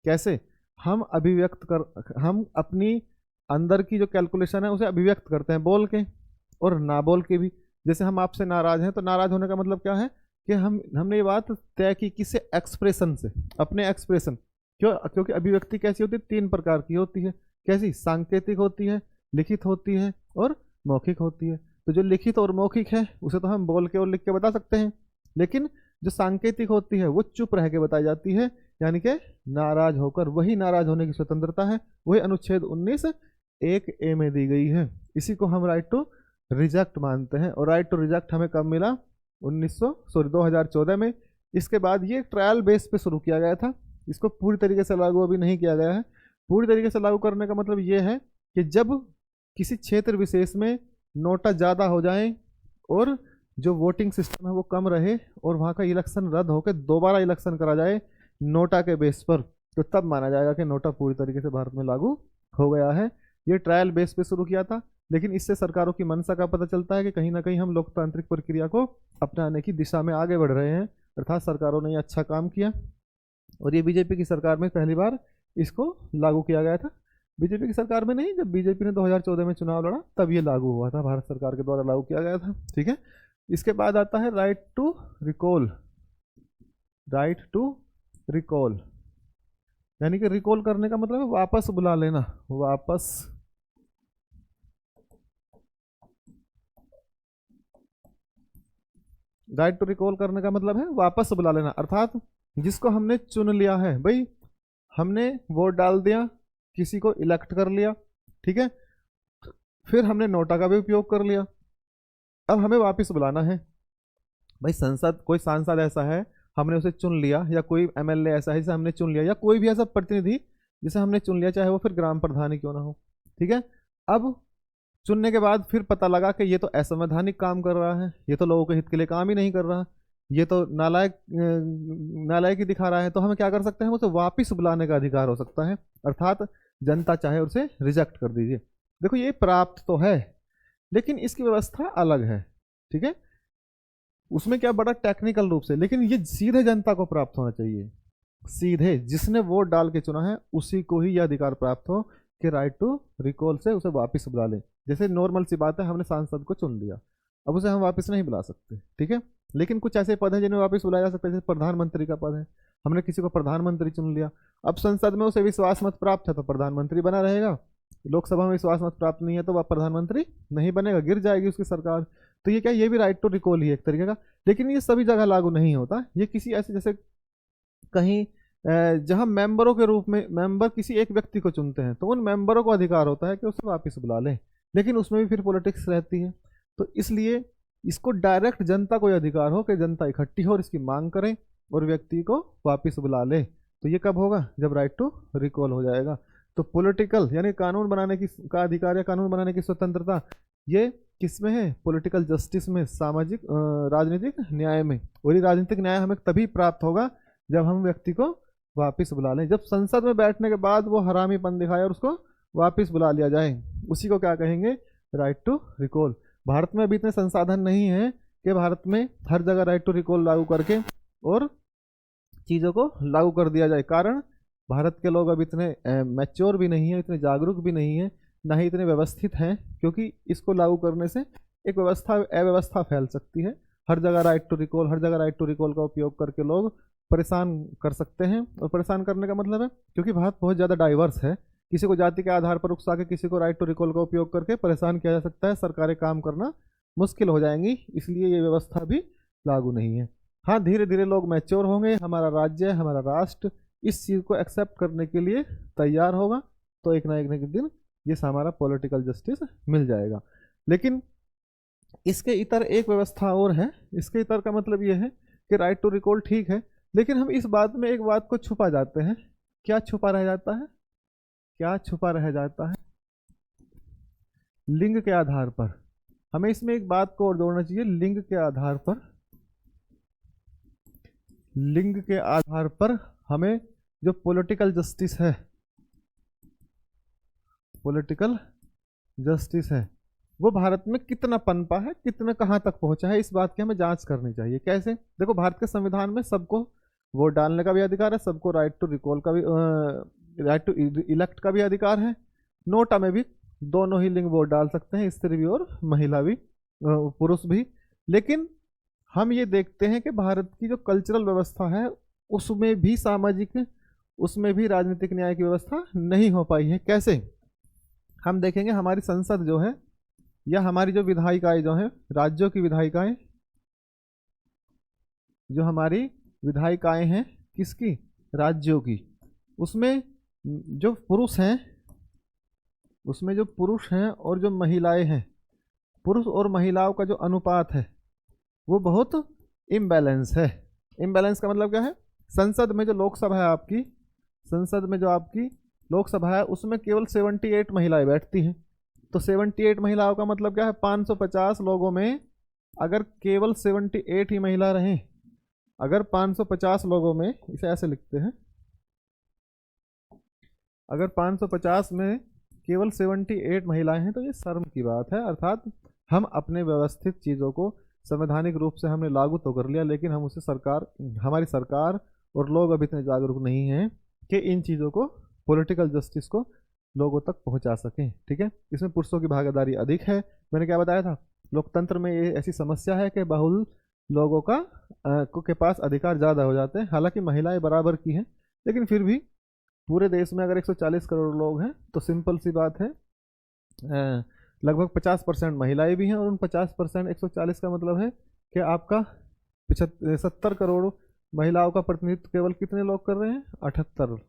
कैसे? हम अपनी अंदर की जो कैलकुलेशन है उसे अभिव्यक्त करते हैं बोल के और ना बोल के भी। जैसे हम आपसे नाराज हैं, तो नाराज होने का मतलब क्या है कि हमने ये बात तय की किससे? एक्सप्रेशन से, अपने एक्सप्रेशन। क्योंकि अभिव्यक्ति कैसी होती है? 3 प्रकार की होती है। कैसी? सांकेतिक होती है, लिखित होती है और मौखिक होती है। तो जो लिखित और मौखिक है उसे तो हम बोल के और लिख के बता सकते हैं, लेकिन जो सांकेतिक होती है वो चुप रह के बताई जाती है, यानी कि नाराज होकर। वही नाराज होने की स्वतंत्रता है, वही अनुच्छेद 19(1)(a) में दी गई है। इसी को हम राइट टू रिजेक्ट मानते हैं। और राइट टू रिजेक्ट हमें कब मिला? 2014 में। इसके बाद ये ट्रायल बेस पे शुरू किया गया था, इसको पूरी तरीके से लागू अभी नहीं किया गया है। पूरी तरीके से लागू करने का मतलब ये है कि जब किसी क्षेत्र विशेष में नोटा ज़्यादा हो जाए और जो वोटिंग सिस्टम है वो कम रहे और वहाँ का इलेक्शन रद्द होकर दोबारा इलेक्शन करा जाए नोटा के बेस पर, तो तब माना जाएगा कि नोटा पूरी तरीके से भारत में लागू हो गया है। ये ट्रायल बेस पे शुरू किया था, लेकिन इससे सरकारों की मंशा का पता चलता है कि कहीं ना कहीं हम लोकतांत्रिक प्रक्रिया को अपनाने की दिशा में आगे बढ़ रहे हैं, अर्थात सरकारों ने ये अच्छा काम किया। और ये बीजेपी की सरकार में पहली बार इसको लागू किया गया था। बीजेपी की सरकार में नहीं, जब बीजेपी ने 2014 में चुनाव लड़ा तब ये लागू हुआ था, भारत सरकार के द्वारा लागू किया गया था। ठीक है, इसके बाद आता है right to recall. Right to recall यानी कि रिकॉल करने का मतलब है वापस बुला लेना, वापस राइट टू रिकॉल करने का मतलब है वापस बुला लेना, अर्थात जिसको हमने चुन लिया है, भाई हमने वोट डाल दिया, किसी को इलेक्ट कर लिया, ठीक है, फिर हमने नोटा का भी उपयोग कर लिया, अब हमें वापस बुलाना है। भाई संसद, कोई सांसद ऐसा है हमने उसे चुन लिया, या कोई एमएलए ऐसा है जिसे हमने चुन लिया, या कोई भी ऐसा प्रतिनिधि जिसे हमने चुन लिया, चाहे वो फिर ग्राम प्रधान ही क्यों ना हो, ठीक है। अब चुनने के बाद फिर पता लगा कि ये तो असंवैधानिक काम कर रहा है, ये तो लोगों के हित के लिए काम ही नहीं कर रहा, ये तो नालायक ही दिखा रहा है, तो हम क्या कर सकते हैं, उसे वापस बुलाने का अधिकार हो सकता है, अर्थात जनता चाहे उसे रिजेक्ट कर दीजिए। देखो ये प्राप्त तो है, लेकिन इसकी व्यवस्था अलग है, ठीक है, उसमें क्या बड़ा टेक्निकल रूप से, लेकिन ये सीधे जनता को प्राप्त होना चाहिए, सीधे जिसने वोट डाल के चुना है उसी को ही यह अधिकार प्राप्त हो कि राइट टू रिकॉल से उसे वापस बुला लें। जैसे नॉर्मल सी बात है, हमने सांसद को चुन लिया, अब उसे हम वापस नहीं बुला सकते, ठीक है, लेकिन कुछ ऐसे पद हैं जिन्हें वापस बुलाया जा सकता है, जैसे प्रधानमंत्री का पद है, हमने किसी को प्रधानमंत्री चुन लिया, अब संसद में उसे विश्वास मत प्राप्त है तो प्रधानमंत्री बना रहेगा, लोकसभा में विश्वास मत प्राप्त नहीं है तो वह प्रधानमंत्री नहीं बनेगा, गिर जाएगी उसकी सरकार। तो ये क्या, ये भी राइट टू रिकॉल ही एक तरीके का, लेकिन ये सभी जगह लागू नहीं होता, ये किसी ऐसे जैसे कहीं जहां मेंबरों के रूप में मेंबर किसी एक व्यक्ति को चुनते हैं तो उन मेंबरों को अधिकार होता है कि उसे वापस बुला लें, लेकिन उसमें भी फिर पॉलिटिक्स रहती है, तो इसलिए इसको डायरेक्ट जनता को अधिकार हो कि जनता इकट्ठी हो और इसकी मांग करें और व्यक्ति को वापस बुला ले। तो ये कब होगा, जब राइट टू रिकॉल हो जाएगा। तो पॉलिटिकल यानी कानून बनाने की का अधिकार या कानून बनाने की स्वतंत्रता ये किसमें है, पॉलिटिकल जस्टिस में, सामाजिक राजनीतिक न्याय में। और ये राजनीतिक न्याय हमें तभी प्राप्त होगा जब हम व्यक्ति को वापस बुला लें, जब संसद में बैठने के बाद वो हरामीपन दिखाए और उसको वापस बुला लिया जाए, उसी को क्या कहेंगे, राइट टू रिकॉल। भारत में अभी इतने संसाधन नहीं है कि भारत में हर जगह राइट टू रिकॉल लागू करके और चीज़ों को लागू कर दिया जाए, कारण भारत के लोग अब इतने मैच्योर भी नहीं है, इतने जागरूक भी नहीं है, ना ही इतने व्यवस्थित हैं, क्योंकि इसको लागू करने से एक अव्यवस्था फैल सकती है। हर जगह राइट टू रिकॉल, हर जगह राइट टू रिकॉल का उपयोग करके लोग परेशान कर सकते हैं, और परेशान करने का मतलब है क्योंकि भारत बहुत ज़्यादा डाइवर्स है, किसी को जाति के आधार पर उकसा के किसी को राइट टू रिकॉल का उपयोग करके परेशान किया जा सकता है, सरकारें काम करना मुश्किल हो जाएंगी, इसलिए ये व्यवस्था भी लागू नहीं है। हाँ, धीरे धीरे लोग मैच्योर होंगे, हमारा राज्य, हमारा राष्ट्र इस चीज़ को एक्सेप्ट करने के लिए तैयार होगा, तो एक ना एक दिन ये हमारा पॉलिटिकल जस्टिस मिल जाएगा। लेकिन इसके इतर एक व्यवस्था और है, इसके इतर का मतलब ये है कि राइट टू रिकॉल ठीक है, लेकिन हम इस बात में एक बात को छुपा जाते हैं। क्या छुपा रह जाता है, क्या छुपा रह जाता है, लिंग के आधार पर। हमें इसमें एक बात को और जोड़ना चाहिए, लिंग के आधार पर, लिंग के आधार पर हमें जो पॉलिटिकल जस्टिस है, पॉलिटिकल जस्टिस है वो भारत में कितना पनपा है, कितना कहाँ तक पहुंचा है, इस बात की हमें जांच करनी चाहिए। कैसे, देखो भारत के संविधान में सबको वोट डालने का भी अधिकार है, सबको राइट टू रिकॉल का भी राइट टू इलेक्ट का भी अधिकार है, नोटा में भी दोनों ही लिंग वोट डाल सकते हैं, स्त्री भी और महिला भी, पुरुष भी। लेकिन हम ये देखते हैं कि भारत की जो कल्चरल व्यवस्था है उसमें भी सामाजिक, उसमें भी राजनीतिक न्याय की व्यवस्था नहीं हो पाई है। कैसे, हम देखेंगे हमारी संसद जो है या हमारी जो विधायिकाएं जो हैं, राज्यों की विधायिकाएं, जो हमारी विधायिकाएं हैं किसकी, राज्यों की, उसमें जो पुरुष हैं, उसमें जो पुरुष हैं और जो महिलाएं हैं, पुरुष और महिलाओं का जो अनुपात है वो बहुत इम्बैलेंस है। इम्बैलेंस का मतलब क्या है, संसद में जो लोकसभा है आपकी, संसद में जो आपकी लोकसभा है उसमें केवल 78 महिलाएं बैठती हैं। तो 78 महिलाओं का मतलब क्या है, 550 लोगों में अगर केवल 78 ही महिला रहें, अगर 550 लोगों में, इसे ऐसे लिखते हैं, अगर 550 में केवल 78 महिलाएं हैं तो ये शर्म की बात है। अर्थात हम अपने व्यवस्थित चीज़ों को संवैधानिक रूप से हमने लागू तो कर लिया, लेकिन हम उसे सरकार, हमारी सरकार और लोग अभी इतने जागरूक नहीं हैं कि इन चीज़ों को, पॉलिटिकल जस्टिस को लोगों तक पहुंचा सकें। ठीक है, इसमें पुरुषों की भागीदारी अधिक है। मैंने क्या बताया था, लोकतंत्र में ये ऐसी समस्या है कि बहुल लोगों का के पास अधिकार ज़्यादा हो जाते हैं। हालांकि महिलाएं बराबर की हैं, लेकिन फिर भी पूरे देश में अगर 140 करोड़ लोग हैं तो सिंपल सी बात है, लगभग 50% महिलाएं भी हैं, और उन 50% 140 का मतलब है कि आपका 70 करोड़ महिलाओं का प्रतिनिधित्व केवल कितने लोग कर रहे हैं, 78।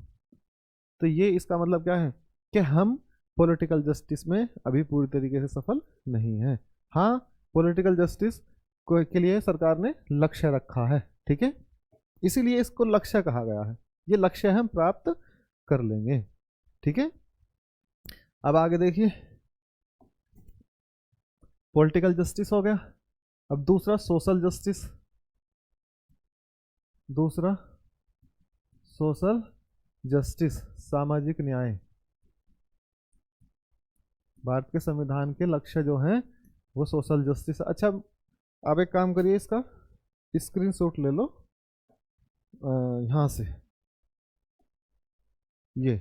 तो ये इसका मतलब क्या है कि हम पॉलिटिकल जस्टिस में अभी पूरी तरीके से सफल नहीं है। हाँ, पॉलिटिकल जस्टिस के लिए सरकार ने लक्ष्य रखा है। ठीक है, इसीलिए इसको लक्ष्य कहा गया है। ये लक्ष्य हम प्राप्त कर लेंगे। ठीक है, अब आगे देखिए, पॉलिटिकल जस्टिस हो गया। अब दूसरा सोशल जस्टिस, दूसरा सोशल जस्टिस, सामाजिक न्याय। भारत के संविधान के लक्ष्य जो हैं वो सोशल जस्टिस। अच्छा, आप एक काम करिए, इसका स्क्रीनशॉट ले लो यहाँ से, ये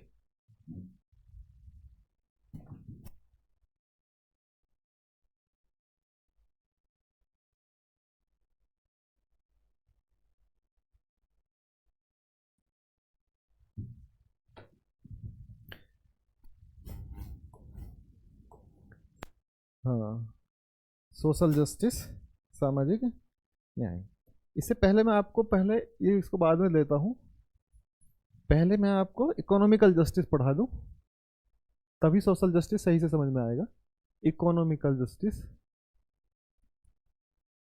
हाँ, सोशल जस्टिस, सामाजिक न्याय। इससे पहले मैं आपको, पहले ये इसको बाद में लेता हूँ, पहले मैं आपको इकोनॉमिकल जस्टिस पढ़ा दूँ, तभी सोशल जस्टिस सही से समझ में आएगा। इकोनॉमिकल जस्टिस,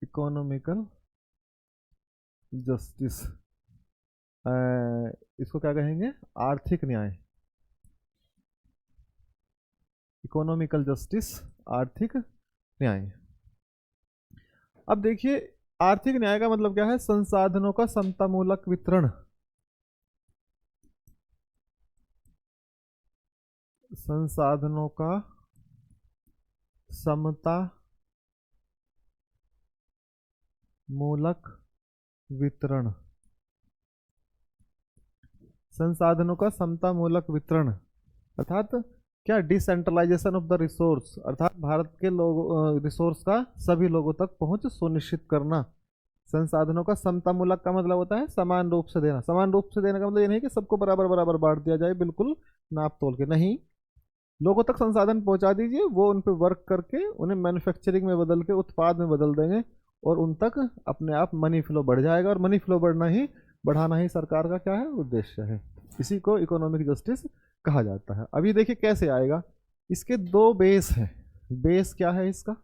इकोनॉमिकल जस्टिस, इसको क्या कहेंगे, आर्थिक न्याय। इकोनॉमिकल जस्टिस, आर्थिक न्याय। अब देखिए, आर्थिक न्याय का मतलब क्या है, संसाधनों का समतामूलक वितरण, संसाधनों का समता मूलक वितरण, संसाधनों का समता मूलक वितरण अर्थात क्या, डिसेंट्रलाइजेशन ऑफ द रिसोर्स, अर्थात भारत के लोग रिसोर्स का सभी लोगों तक पहुंच सुनिश्चित करना। संसाधनों का समतामूलक का मतलब होता है समान रूप से देना। समान रूप से देने का मतलब ये नहीं कि सबको बराबर बराबर बांट दिया जाए, बिल्कुल नाप तोल के नहीं। लोगों तक संसाधन पहुंचा दीजिए, वो उन पर वर्क करके उन्हें मैन्युफैक्चरिंग में बदल के उत्पाद में बदल देंगे, और उन तक अपने आप मनी फ्लो बढ़ जाएगा। और मनी फ्लो बढ़ाना ही सरकार का क्या है, उद्देश्य है। इसी को इकोनॉमिक जस्टिस कहा जाता है। अभी देखिए कैसे आएगा, इसके दो बेस हैं। बेस क्या है इसका,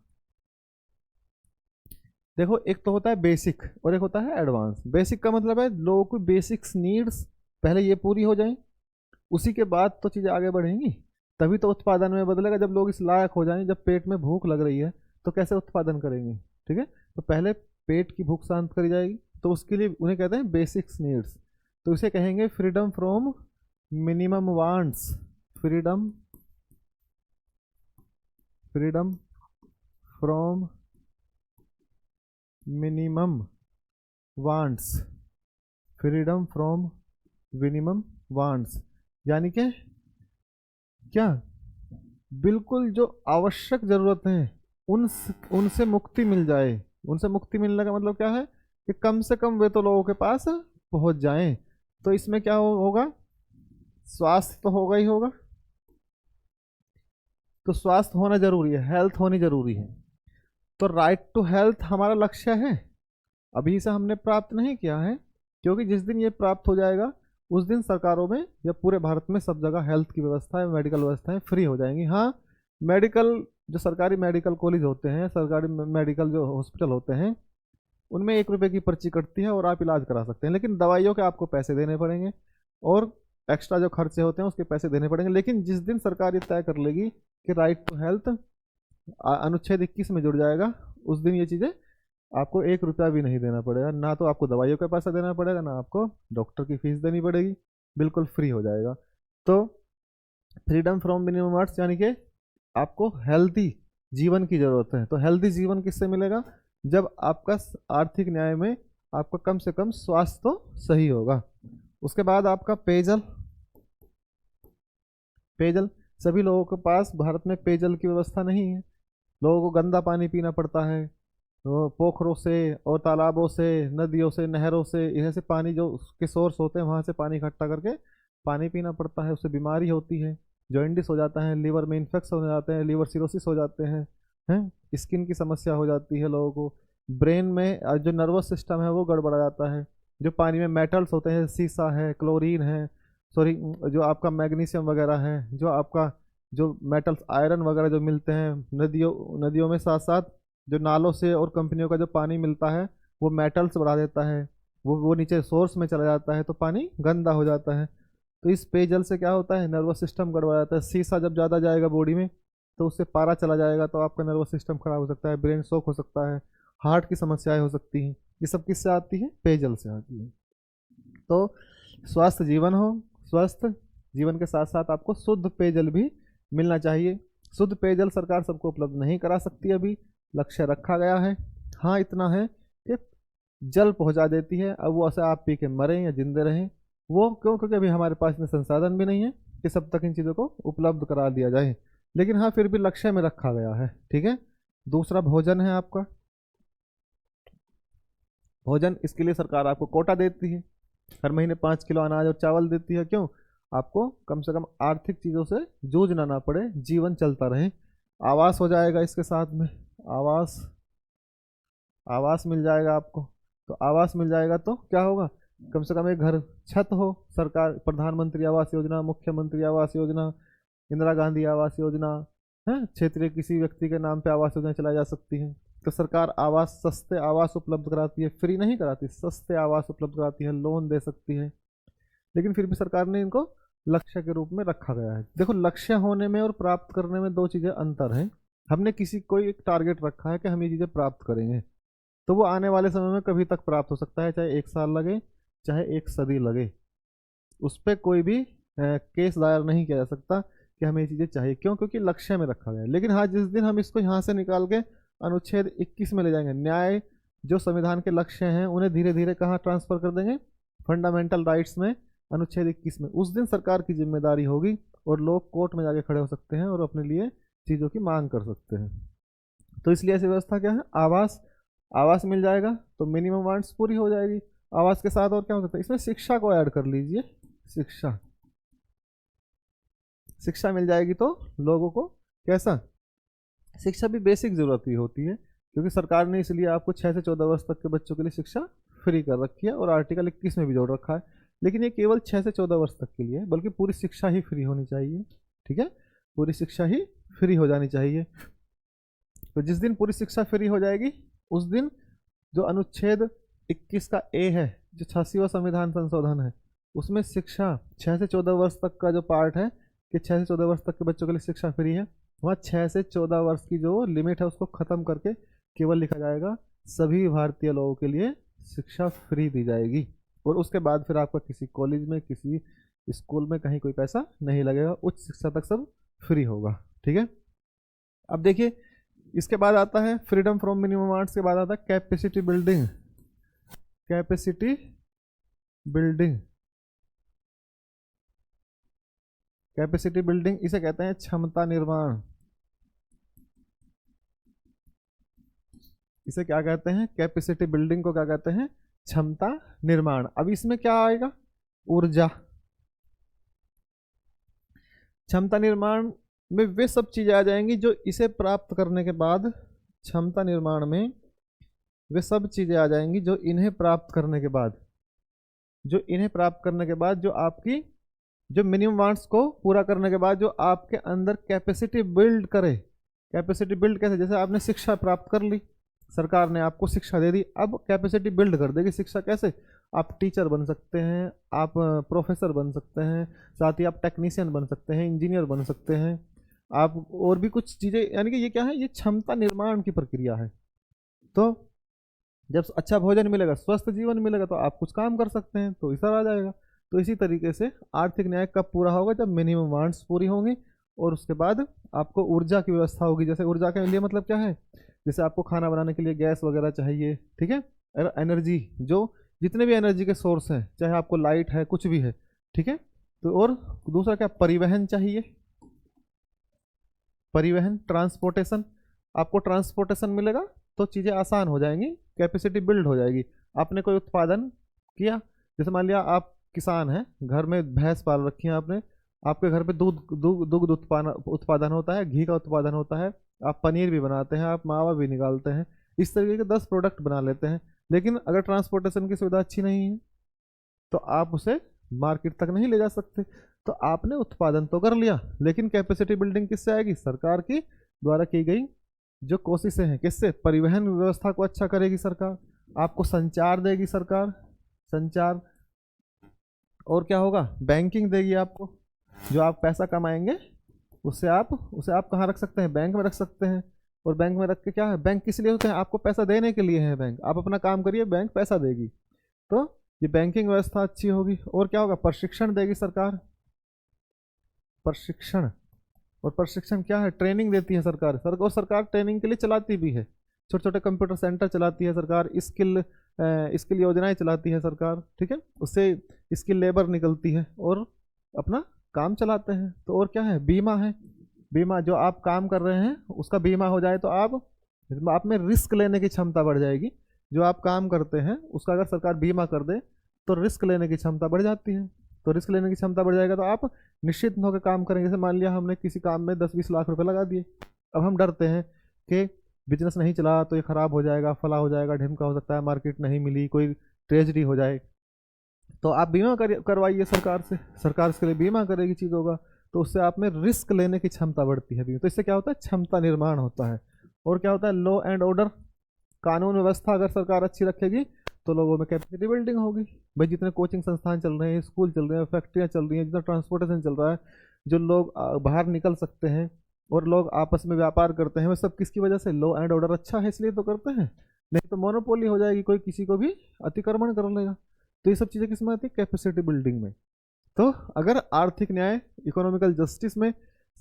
देखो, एक तो होता है बेसिक और एक होता है एडवांस। बेसिक का मतलब है लोगों की बेसिक्स नीड्स पहले ये पूरी हो जाएं, उसी के बाद तो चीज़ें आगे बढ़ेंगी, तभी तो उत्पादन में बदलेगा। जब लोग इस लायक हो जाएं, जब पेट में भूख लग रही है तो कैसे उत्पादन करेंगे। ठीक है, तो पहले पेट की भूख शांत करी जाएगी, तो उसके लिए उन्हें कहते हैं बेसिक्स नीड्स। तो इसे कहेंगे freedom from minimum wants, freedom, freedom from minimum wants, freedom from minimum wants, यानी कि क्या, बिल्कुल जो आवश्यक जरूरत है उनसे मुक्ति मिल जाए। उनसे मुक्ति मिलने का मतलब क्या है कि कम से कम वे तो लोगों के पास पहुंच जाएं। तो इसमें क्या होगा, स्वास्थ्य तो होगा ही होगा, तो स्वास्थ्य होना जरूरी है, हेल्थ होनी जरूरी है। तो राइट टू हेल्थ हमारा लक्ष्य है, अभी से हमने प्राप्त नहीं किया है, क्योंकि जिस दिन ये प्राप्त हो जाएगा उस दिन सरकारों में या पूरे भारत में सब जगह हेल्थ की व्यवस्था है, मेडिकल व्यवस्थाएं फ्री हो जाएंगी। हाँ, मेडिकल जो सरकारी मेडिकल कॉलेज होते हैं, सरकारी मेडिकल जो हॉस्पिटल होते हैं, उनमें 1 रुपये की पर्ची कटती है और आप इलाज करा सकते हैं, लेकिन दवाइयों के आपको पैसे देने पड़ेंगे और एक्स्ट्रा जो खर्चे होते हैं उसके पैसे देने पड़ेंगे। लेकिन जिस दिन सरकार ये तय कर लेगी कि राइट टू हेल्थ अनुच्छेद 21 में जुड़ जाएगा, उस दिन ये चीज़ें आपको 1 रुपया भी नहीं देना पड़ेगा, ना तो आपको दवाइयों का पैसा देना पड़ेगा, ना आपको डॉक्टर की फीस देनी पड़ेगी, बिल्कुल फ्री हो जाएगा। तो फ्रीडम फ्रॉम मिनिमम वांट्स यानी कि आपको हेल्दी जीवन की जरूरत है। तो हेल्दी जीवन किससे मिलेगा? जब आपका आर्थिक न्याय में आपका कम से कम स्वास्थ्य तो सही होगा। उसके बाद आपका पेयजल, पेयजल सभी लोगों के पास भारत में पेयजल की व्यवस्था नहीं है, लोगों को गंदा पानी पीना पड़ता है, तो पोखरों से और तालाबों से, नदियों से, नहरों से, ऐसे पानी जो उसके सोर्स होते हैं वहाँ से पानी इकट्ठा करके पानी पीना पड़ता है, उससे बीमारी होती है, जॉइंटिस हो जाता है, लीवर में इन्फेक्शन हो जाते हैं, लीवर सिरोसिस हो जाते हैं, स्किन की समस्या हो जाती है लोगों को, ब्रेन में जो नर्वस सिस्टम है वो गड़बड़ा जाता है, जो पानी में मेटल्स होते हैं, सीसा है, क्लोरीन है, सॉरी जो आपका मैग्नीशियम वगैरह है, जो आपका जो मेटल्स आयरन वगैरह जो मिलते हैं नदियों में, साथ साथ जो नालों से और कंपनियों का जो पानी मिलता है वो मेटल्स बढ़ा देता है, वो नीचे सोर्स में चला जाता है, तो पानी गंदा हो जाता है। तो इस पेयजल से क्या होता है, नर्वस सिस्टम गड़बड़ा जाता है, सीसा जब ज़्यादा जाएगा बॉडी में तो उससे पारा चला जाएगा, तो आपका नर्वस सिस्टम खराब हो सकता है, ब्रेन शॉक हो सकता है, हार्ट की समस्याएं हो सकती हैं। ये सब किससे आती है? पेयजल से आती है। तो स्वस्थ जीवन हो, स्वस्थ जीवन के साथ साथ आपको शुद्ध पेयजल भी मिलना चाहिए। शुद्ध पेयजल सरकार सबको उपलब्ध नहीं करा सकती, अभी लक्ष्य रखा गया है। हाँ इतना है कि जल पहुंचा देती है, अब वो ऐसे आप पी के मरें या जिंदे रहें, वो क्यों? क्योंकि अभी हमारे पास इतने संसाधन भी नहीं है कि सब तक इन चीज़ों को उपलब्ध करा दिया जाए, लेकिन हाँ फिर भी लक्ष्य में रखा गया है। ठीक है। दूसरा भोजन है आपका, भोजन, इसके लिए सरकार आपको कोटा देती है, हर महीने 5 किलो अनाज और चावल देती है। क्यों? आपको कम से कम आर्थिक चीज़ों से जूझना ना पड़े, जीवन चलता रहे। आवास हो जाएगा इसके साथ में, आवास, आवास मिल जाएगा आपको। तो आवास मिल जाएगा तो क्या होगा? कम से कम एक घर, छत हो। सरकार प्रधानमंत्री आवास योजना, मुख्यमंत्री आवास योजना, इंदिरा गांधी आवास योजना है, क्षेत्रीय किसी व्यक्ति के नाम पे आवास योजना चलाई जा सकती है। तो सरकार आवास, सस्ते आवास उपलब्ध कराती है, फ्री नहीं कराती, सस्ते आवास उपलब्ध कराती है, लोन दे सकती है। लेकिन फिर भी सरकार ने इनको लक्ष्य के रूप में रखा गया है। देखो लक्ष्य होने में और प्राप्त करने में दो चीज़ें अंतर हैं। हमने किसी कोई एक टारगेट रखा है कि हम ये चीज़ें प्राप्त करेंगे, तो वो आने वाले समय में कभी तक प्राप्त हो सकता है, चाहे 1 साल लगे, चाहे 1 सदी लगे, उस पर कोई भी केस दायर नहीं किया जा सकता कि हमें ये चीज़ें चाहिए। क्यों? क्योंकि लक्ष्य में रखा गया है। लेकिन हाँ, जिस दिन हम इसको यहाँ से निकाल के अनुच्छेद 21 में ले जाएंगे, न्याय जो संविधान के लक्ष्य हैं उन्हें धीरे धीरे कहाँ ट्रांसफर कर देंगे? फंडामेंटल राइट्स में, अनुच्छेद 21 में। उस दिन सरकार की जिम्मेदारी होगी और लोग कोर्ट में जाके खड़े हो सकते हैं और अपने लिए चीज़ों की मांग कर सकते हैं। तो इसलिए ऐसी व्यवस्था क्या है? आवास, आवास मिल जाएगा तो मिनिमम वांट्स पूरी हो जाएगी। आवास के साथ और क्या हो सकता है? इसमें शिक्षा को ऐड कर लीजिए, शिक्षा, शिक्षा मिल जाएगी तो लोगों को कैसा? शिक्षा भी बेसिक जरूरत ही होती है, क्योंकि सरकार ने इसलिए आपको 6 से 14 वर्ष तक के बच्चों के लिए शिक्षा फ्री कर रखी है और आर्टिकल 21 में भी जोड़ रखा है। लेकिन ये केवल 6 से 14 वर्ष तक के लिए है, बल्कि पूरी शिक्षा ही फ्री होनी चाहिए। ठीक है, पूरी शिक्षा ही फ्री हो जानी चाहिए। तो जिस दिन पूरी शिक्षा फ्री हो जाएगी उस दिन जो अनुच्छेद 21 का ए है, जो 86वां संविधान संशोधन है, उसमें शिक्षा 6 से 14 वर्ष तक का जो पार्ट है कि 6 से 14 वर्ष तक के बच्चों के लिए शिक्षा फ्री है, वहाँ 6 से 14 वर्ष की जो लिमिट है उसको ख़त्म करके केवल लिखा जाएगा सभी भारतीय लोगों के लिए शिक्षा फ्री दी जाएगी। और उसके बाद फिर आपका किसी कॉलेज में, किसी स्कूल में कहीं कोई पैसा नहीं लगेगा, उच्च शिक्षा तक सब फ्री होगा। ठीक है। अब देखिए इसके बाद आता है फ्रीडम फ्रॉम मिनिमम वांट्स के बाद आता है capacity building. Capacity building, capacity building इसे कहते हैं क्षमता निर्माण। इसे क्या कहते हैं? कैपेसिटी बिल्डिंग को क्या कहते हैं? क्षमता निर्माण। अब इसमें क्या आएगा? ऊर्जा। क्षमता निर्माण में वे सब चीजें आ जाएंगी जो इसे प्राप्त करने के बाद, क्षमता निर्माण में वे सब चीजें आ जाएंगी जो इन्हें प्राप्त करने के बाद, जो इन्हें प्राप्त करने के बाद, जो आपकी जो मिनिमम वांट्स को पूरा करने के बाद जो आपके अंदर कैपेसिटी बिल्ड करे। कैपेसिटी बिल्ड कैसे? जैसे आपने शिक्षा प्राप्त कर ली, सरकार ने आपको शिक्षा दे दी, अब कैपेसिटी बिल्ड कर देगी। शिक्षा कैसे? आप टीचर बन सकते हैं, आप प्रोफेसर बन सकते हैं, साथ ही आप टेक्नीशियन बन सकते हैं, इंजीनियर बन सकते हैं, आप और भी कुछ चीज़ें, यानी कि ये क्या है, ये क्षमता निर्माण की प्रक्रिया है। तो जब अच्छा भोजन मिलेगा, स्वस्थ जीवन मिलेगा, तो आप कुछ काम कर सकते हैं, तो इधर आ जाएगा। तो इसी तरीके से आर्थिक न्याय कब पूरा होगा? जब मिनिमम वांट्स पूरी होंगी और उसके बाद आपको ऊर्जा की व्यवस्था होगी। जैसे ऊर्जा के लिए मतलब क्या है, जैसे आपको खाना बनाने के लिए गैस वगैरह चाहिए, ठीक है, एनर्जी, जो जितने भी एनर्जी के सोर्स हैं, चाहे आपको लाइट है, कुछ भी है, ठीक है। तो और दूसरा क्या, परिवहन चाहिए, परिवहन, ट्रांसपोर्टेशन। आपको ट्रांसपोर्टेशन मिलेगा तो चीज़ें आसान हो जाएंगी, कैपेसिटी बिल्ड हो जाएगी। आपने कोई उत्पादन किया, जैसे मान लिया आप किसान हैं, घर में भैंस पाल रखी है आपने, आपके घर पे दूध दुग्ध उत्पादन उत्पादन होता है, घी का उत्पादन होता है, आप पनीर भी बनाते हैं, आप मावा भी निकालते हैं, इस तरीके के 10 प्रोडक्ट बना लेते हैं। लेकिन अगर ट्रांसपोर्टेशन की सुविधा अच्छी नहीं है तो आप उसे मार्केट तक नहीं ले जा सकते। तो आपने उत्पादन तो कर लिया, लेकिन कैपेसिटी बिल्डिंग किससे आएगी? सरकार की द्वारा की गई जो कोशिशें हैं, किससे? परिवहन व्यवस्था को अच्छा करेगी सरकार, आपको संचार देगी सरकार, संचार, और क्या होगा, बैंकिंग देगी आपको। जो आप पैसा कमाएंगे उसे आप कहाँ रख सकते हैं? बैंक में रख सकते हैं। और बैंक में रख के क्या है, बैंक किस लिए होते हैं? आपको पैसा देने के लिए है बैंक, आप अपना काम करिए, बैंक पैसा देगी। तो ये बैंकिंग व्यवस्था अच्छी होगी। और क्या होगा, प्रशिक्षण देगी सरकार, प्रशिक्षण। और प्रशिक्षण क्या है, ट्रेनिंग देती है सरकार, और सरकार ट्रेनिंग के लिए चलाती भी है, छोटे छोटे कंप्यूटर सेंटर चलाती है सरकार, स्किल स्किल योजनाएं चलाती है सरकार, ठीक है, उससे स्किल लेबर निकलती है और अपना काम चलाते हैं। तो और क्या है, बीमा है, बीमा, जो आप काम कर रहे हैं उसका बीमा हो जाए तो आप में रिस्क लेने की क्षमता बढ़ जाएगी। जो आप काम करते हैं उसका अगर सरकार बीमा कर दे तो रिस्क लेने की क्षमता बढ़ जाती है। तो रिस्क लेने की क्षमता बढ़ जाएगा तो आप निश्चित होकर काम करेंगे। जैसे मान लिया हमने किसी काम में 10-20 लाख रुपए लगा दिए, अब हम डरते हैं कि बिजनेस नहीं चला तो ये खराब हो जाएगा, फला हो जाएगा, ढिमका हो सकता है, मार्केट नहीं मिली, कोई ट्रेजडी हो जाए। तो आप बीमा करवाइए सरकार से, सरकार इसके लिए बीमा करेगी चीज़ों का, तो उससे आप में रिस्क लेने की क्षमता बढ़ती है बीमा। तो इससे क्या होता है, क्षमता निर्माण होता है। और क्या होता है, लॉ एंड ऑर्डर, कानून व्यवस्था अगर सरकार अच्छी रखेगी तो लोगों में कैपेसिटी बिल्डिंग होगी। भाई जितने कोचिंग संस्थान चल रहे हैं, स्कूल चल रहे हैं, फैक्ट्रियाँ चल रही हैं, जितना ट्रांसपोर्टेशन चल रहा है, जो लोग बाहर निकल सकते हैं और लोग आपस में व्यापार करते हैं, वो सब किसकी वजह से? लॉ एंड ऑर्डर अच्छा है इसलिए तो करते हैं, नहीं तो मोनोपोली हो जाएगी, कोई किसी को भी अतिक्रमण कर लेगा। तो ये सब चीज़ें किस में आती है? कैपेसिटी बिल्डिंग में। तो अगर आर्थिक न्याय, इकोनॉमिकल जस्टिस में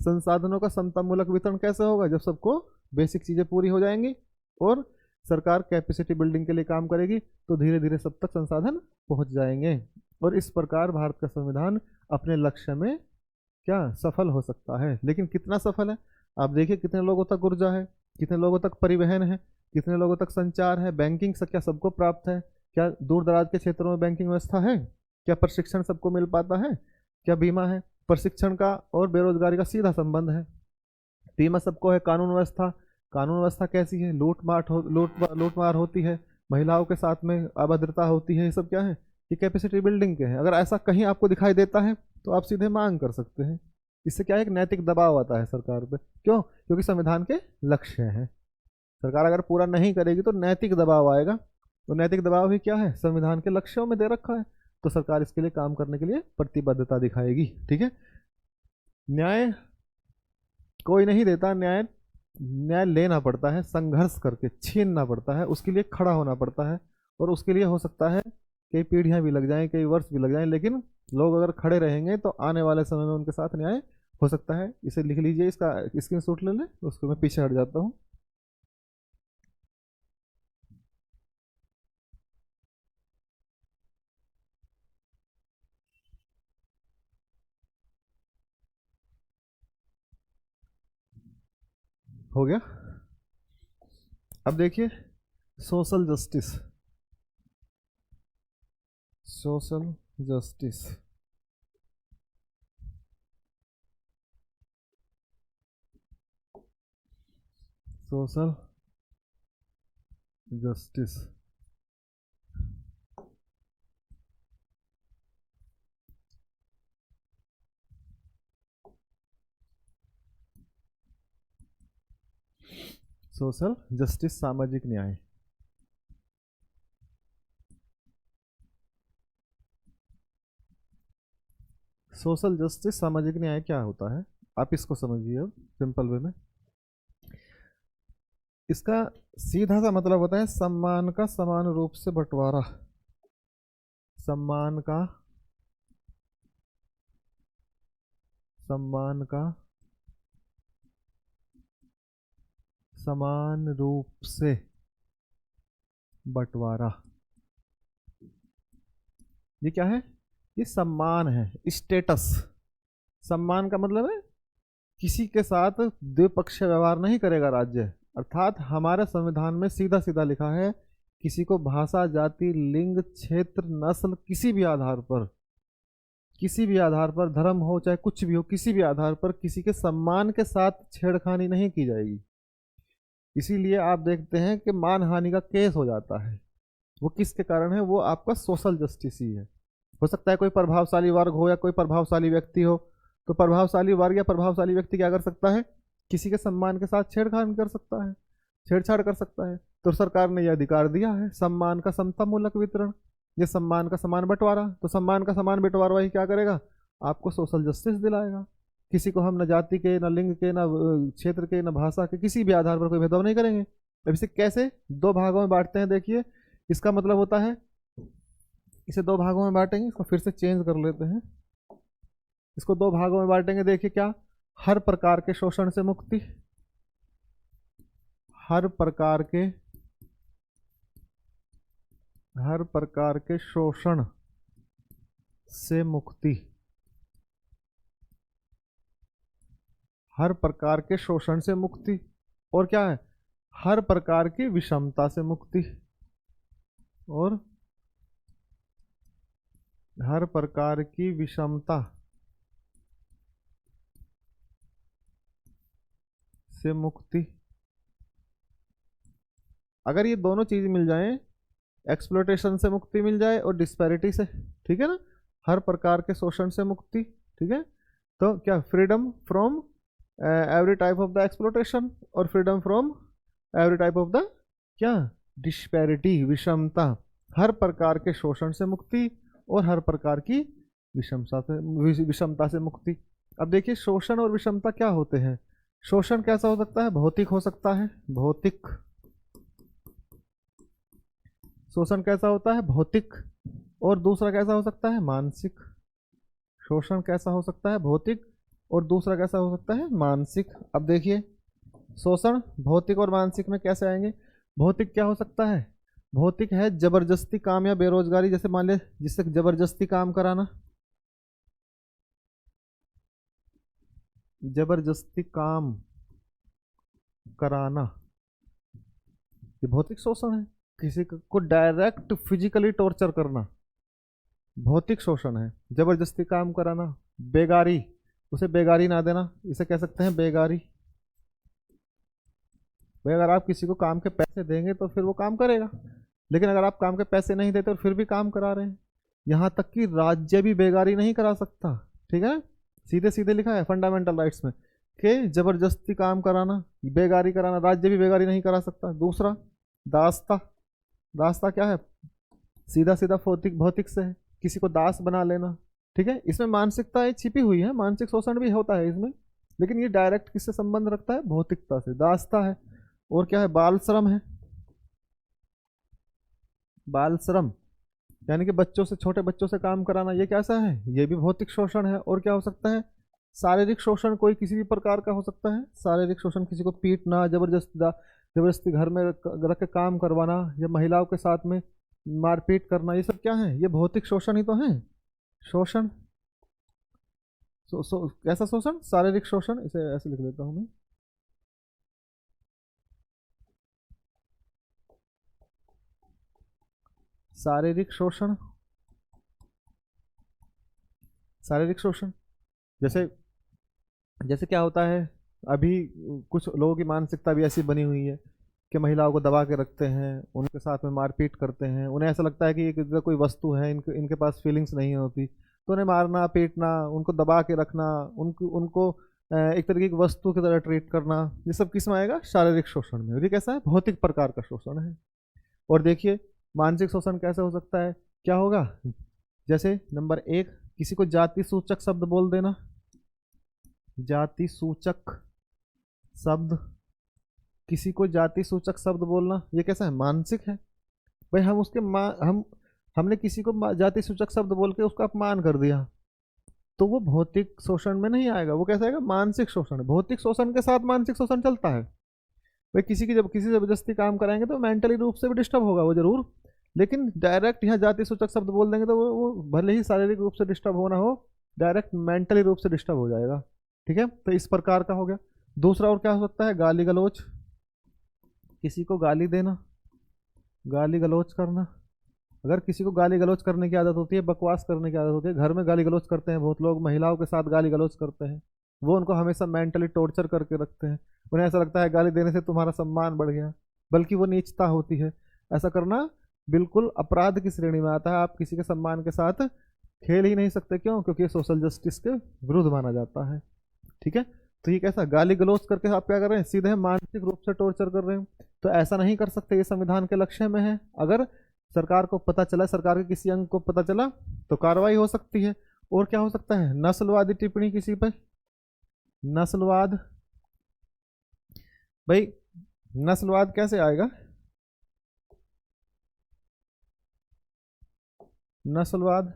संसाधनों का समतामूलक वितरण कैसे होगा? जब सबको बेसिक चीज़ें पूरी हो जाएंगी और सरकार कैपेसिटी बिल्डिंग के लिए काम करेगी तो धीरे धीरे सब तक संसाधन पहुंच जाएंगे। और इस प्रकार भारत का संविधान अपने लक्ष्य में क्या सफल हो सकता है। लेकिन कितना सफल है, आप देखिए कितने लोगों तक ऊर्जा है, कितने लोगों तक परिवहन है, कितने लोगों तक संचार है, बैंकिंग से क्या सबको प्राप्त है? क्या दूर दराज के क्षेत्रों में बैंकिंग व्यवस्था है? क्या प्रशिक्षण सबको मिल पाता है? क्या बीमा है? प्रशिक्षण का और बेरोजगारी का सीधा संबंध है। बीमा सबको है। कानून व्यवस्था, कानून व्यवस्था कैसी है? लूट मार होती है, महिलाओं के साथ में अभद्रता होती है, ये सब क्या है? ये कैपेसिटी बिल्डिंग के हैं। अगर ऐसा कहीं आपको दिखाई देता है तो आप सीधे मांग कर सकते हैं। इससे क्या है, एक नैतिक दबाव आता है सरकार पे। क्यों? क्योंकि संविधान के लक्ष्य हैं। सरकार अगर पूरा नहीं करेगी तो नैतिक दबाव आएगा, तो नैतिक दबाव ही क्या है, संविधान के लक्ष्यों में दे रखा है। तो सरकार इसके लिए काम करने के लिए प्रतिबद्धता दिखाएगी। ठीक है, न्याय कोई नहीं देता, न्याय न्याय लेना पड़ता है, संघर्ष करके छीनना पड़ता है, उसके लिए खड़ा होना पड़ता है। और उसके लिए हो सकता है कई पीढ़ियां भी लग जाएं, कई वर्ष भी लग जाएं, लेकिन लोग अगर खड़े रहेंगे तो आने वाले समय में उनके साथ न्याय हो सकता है। इसे लिख लीजिए, इसका स्क्रीनशॉट ले लें, उसको मैं पीछे हट जाता हूँ। हो गया। अब देखिए, social justice, social justice, social justice. Social justice, सामाजिक न्याय। सोशल जस्टिस, सामाजिक न्याय क्या होता है, आप इसको समझिए अब सिंपल वे में। इसका सीधा सा मतलब होता है सम्मान का समान रूप से बंटवारा। सम्मान का समान रूप से बंटवारा। ये क्या है, ये सम्मान है, स्टेटस। सम्मान का मतलब है किसी के साथ द्विपक्षीय व्यवहार नहीं करेगा राज्य। अर्थात हमारे संविधान में सीधा सीधा लिखा है, किसी को भाषा, जाति, लिंग, क्षेत्र, नस्ल, किसी भी आधार पर, धर्म हो चाहे कुछ भी हो, किसी भी आधार पर किसी के सम्मान के साथ छेड़खानी नहीं की जाएगी। इसीलिए आप देखते हैं कि मानहानि का केस हो जाता है, वो किसके कारण है, वो आपका सोशल जस्टिस ही है। हो सकता है कोई प्रभावशाली वर्ग हो या कोई प्रभावशाली व्यक्ति हो, तो प्रभावशाली वर्ग या प्रभावशाली व्यक्ति क्या कर सकता है, किसी के सम्मान के साथ छेड़खानी कर सकता है, छेड़छाड़ कर सकता है। तो सरकार ने यह अधिकार दिया है, सम्मान का समता मूलक वितरण, ये सम्मान का समान बंटवारा। तो सम्मान का समान बंटवारा ही क्या करेगा, आपको सोशल जस्टिस दिलाएगा। किसी को हम न जाति के, न लिंग के, न क्षेत्र के, न भाषा के, किसी भी आधार पर कोई भेदभाव नहीं करेंगे। अब इसे कैसे दो भागों में बांटते हैं, देखिए इसका मतलब होता है, इसे दो भागों में बांटेंगे, इसको फिर से चेंज कर लेते हैं, इसको दो भागों में बांटेंगे। देखिए क्या, हर प्रकार के शोषण से मुक्ति, हर प्रकार के शोषण से मुक्ति, हर प्रकार के शोषण से मुक्ति, और क्या है, हर प्रकार की विषमता से मुक्ति, और हर प्रकार की विषमता से मुक्ति। अगर ये दोनों चीज मिल जाएं, एक्सप्लोटेशन से मुक्ति मिल जाए और डिस्पैरिटी से, ठीक है ना, हर प्रकार के शोषण से मुक्ति, ठीक है, तो क्या, freedom from every type of the exploitation, और freedom from every type of the क्या, डिस्पैरिटी, विषमता, हर प्रकार के शोषण से मुक्ति और हर प्रकार की विषमता से मुक्ति। अब देखिए शोषण और विषमता क्या होते हैं। शोषण कैसा हो सकता है, भौतिक हो सकता है, भौतिक शोषण कैसा होता है, भौतिक, और दूसरा कैसा हो सकता है, मानसिक। शोषण कैसा हो सकता है, भौतिक, और दूसरा कैसा हो सकता है, मानसिक। अब देखिए शोषण भौतिक और मानसिक में कैसे आएंगे। भौतिक क्या हो सकता है, भौतिक है जबरदस्ती काम या बेरोजगारी, जैसे मान ले जिससे जबरदस्ती काम कराना, जबरदस्ती काम कराना, ये भौतिक शोषण है। किसी को डायरेक्ट फिजिकली टॉर्चर करना भौतिक शोषण है। जबरदस्ती काम कराना, बेगारी, उसे बेगारी ना देना, इसे कह सकते हैं बेगारी। भाई अगर आप किसी को काम के पैसे देंगे तो फिर वो काम करेगा, लेकिन अगर आप काम के पैसे नहीं देते और फिर भी काम करा रहे हैं, यहाँ तक कि राज्य भी बेगारी नहीं करा सकता, ठीक है, सीधे सीधे लिखा है फंडामेंटल राइट्स में कि जबरदस्ती काम कराना, बेगारी कराना, राज्य भी बेगारी नहीं करा सकता। दूसरा दासता, दासता क्या है, सीधा सीधा भौतिक भौतिक से है, किसी को दास बना लेना, ठीक है, इसमें मानसिकता छिपी हुई है, मानसिक शोषण भी होता है इसमें, लेकिन ये डायरेक्ट किससे संबंध रखता है, भौतिकता से, दासता है। और क्या है, बाल श्रम है, बाल श्रम यानी कि बच्चों से, छोटे बच्चों से काम कराना, ये कैसा है, ये भी भौतिक शोषण है। और क्या हो सकता है, शारीरिक शोषण, कोई किसी भी प्रकार का हो सकता है, शारीरिक शोषण, किसी को पीटना, जबरदस्ती घर में रख के काम करवाना, या महिलाओं के साथ में मारपीट करना, ये सब क्या है, ये भौतिक शोषण ही तो है। शोषण कैसा शोषण, शारीरिक शोषण, इसे ऐसे लिख देता हूं मैं, शारीरिक शोषण, शारीरिक शोषण। जैसे जैसे क्या होता है, अभी कुछ लोगों की मानसिकता भी ऐसी बनी हुई है कि महिलाओं को दबा के रखते हैं, उनके साथ में मारपीट करते हैं, उन्हें ऐसा लगता है कि ये कोई वस्तु है, इनके पास फीलिंग्स नहीं होती, तो उन्हें मारना, पीटना, उनको दबा के रखना, उनको उनको एक तरीके की वस्तु की तरह ट्रीट करना, ये सब किस में आएगा? शारीरिक शोषण में। ये कैसा है? भौतिक प्रकार का शोषण है। और देखिए मानसिक शोषण कैसे हो सकता है, क्या होगा? जैसे नंबर 1, किसी को जाति सूचक शब्द बोल देना। जाति सूचक शब्द, किसी को जाति सूचक शब्द बोलना, ये कैसा है? मानसिक है। भाई हम उसके हमने किसी को जाति सूचक शब्द बोल के उसका अपमान कर दिया, तो वो भौतिक शोषण में नहीं आएगा, वो कैसा आएगा? मानसिक शोषण। भौतिक शोषण के साथ मानसिक शोषण चलता है। भाई किसी की जब किसी जबरदस्ती काम कराएंगे तो मेंटली रूप से भी डिस्टर्ब होगा वो जरूर, लेकिन डायरेक्ट यहाँ जाति सूचक शब्द बोल देंगे तो वो भले ही शारीरिक रूप से डिस्टर्ब होना हो, डायरेक्ट मेंटली रूप से डिस्टर्ब हो जाएगा। ठीक है, तो इस प्रकार का हो गया। दूसरा और क्या हो सकता है? गाली गलौज, किसी को गाली देना, गाली गलौज करना। अगर किसी को गाली गलौज करने की आदत होती है, बकवास करने की आदत होती है, घर में गाली गलौज करते हैं बहुत लोग, महिलाओं के साथ गाली गलौज करते हैं, वो उनको हमेशा मेंटली टॉर्चर करके रखते हैं। उन्हें ऐसा लगता है गाली देने से तुम्हारा सम्मान बढ़ गया, बल्कि वो नीचता होती है। ऐसा करना बिल्कुल अपराध की श्रेणी में आता है। आप किसी के सम्मान के साथ खेल ही नहीं सकते। क्यों? क्योंकि ये सोशल जस्टिस के विरुद्ध माना जाता है। ठीक है, तो ये कैसा? गाली गलौज करके आप क्या कर रहे हैं? सीधे मानसिक रूप से टॉर्चर कर रहे हैं। तो ऐसा नहीं कर सकते, ये संविधान के लक्ष्य में है। अगर सरकार को पता चला, सरकार के किसी अंग को पता चला, तो कार्रवाई हो सकती है। और क्या हो सकता है? नस्लवादी टिप्पणी किसी पर, नस्लवाद। भाई नस्लवाद कैसे आएगा? नस्लवाद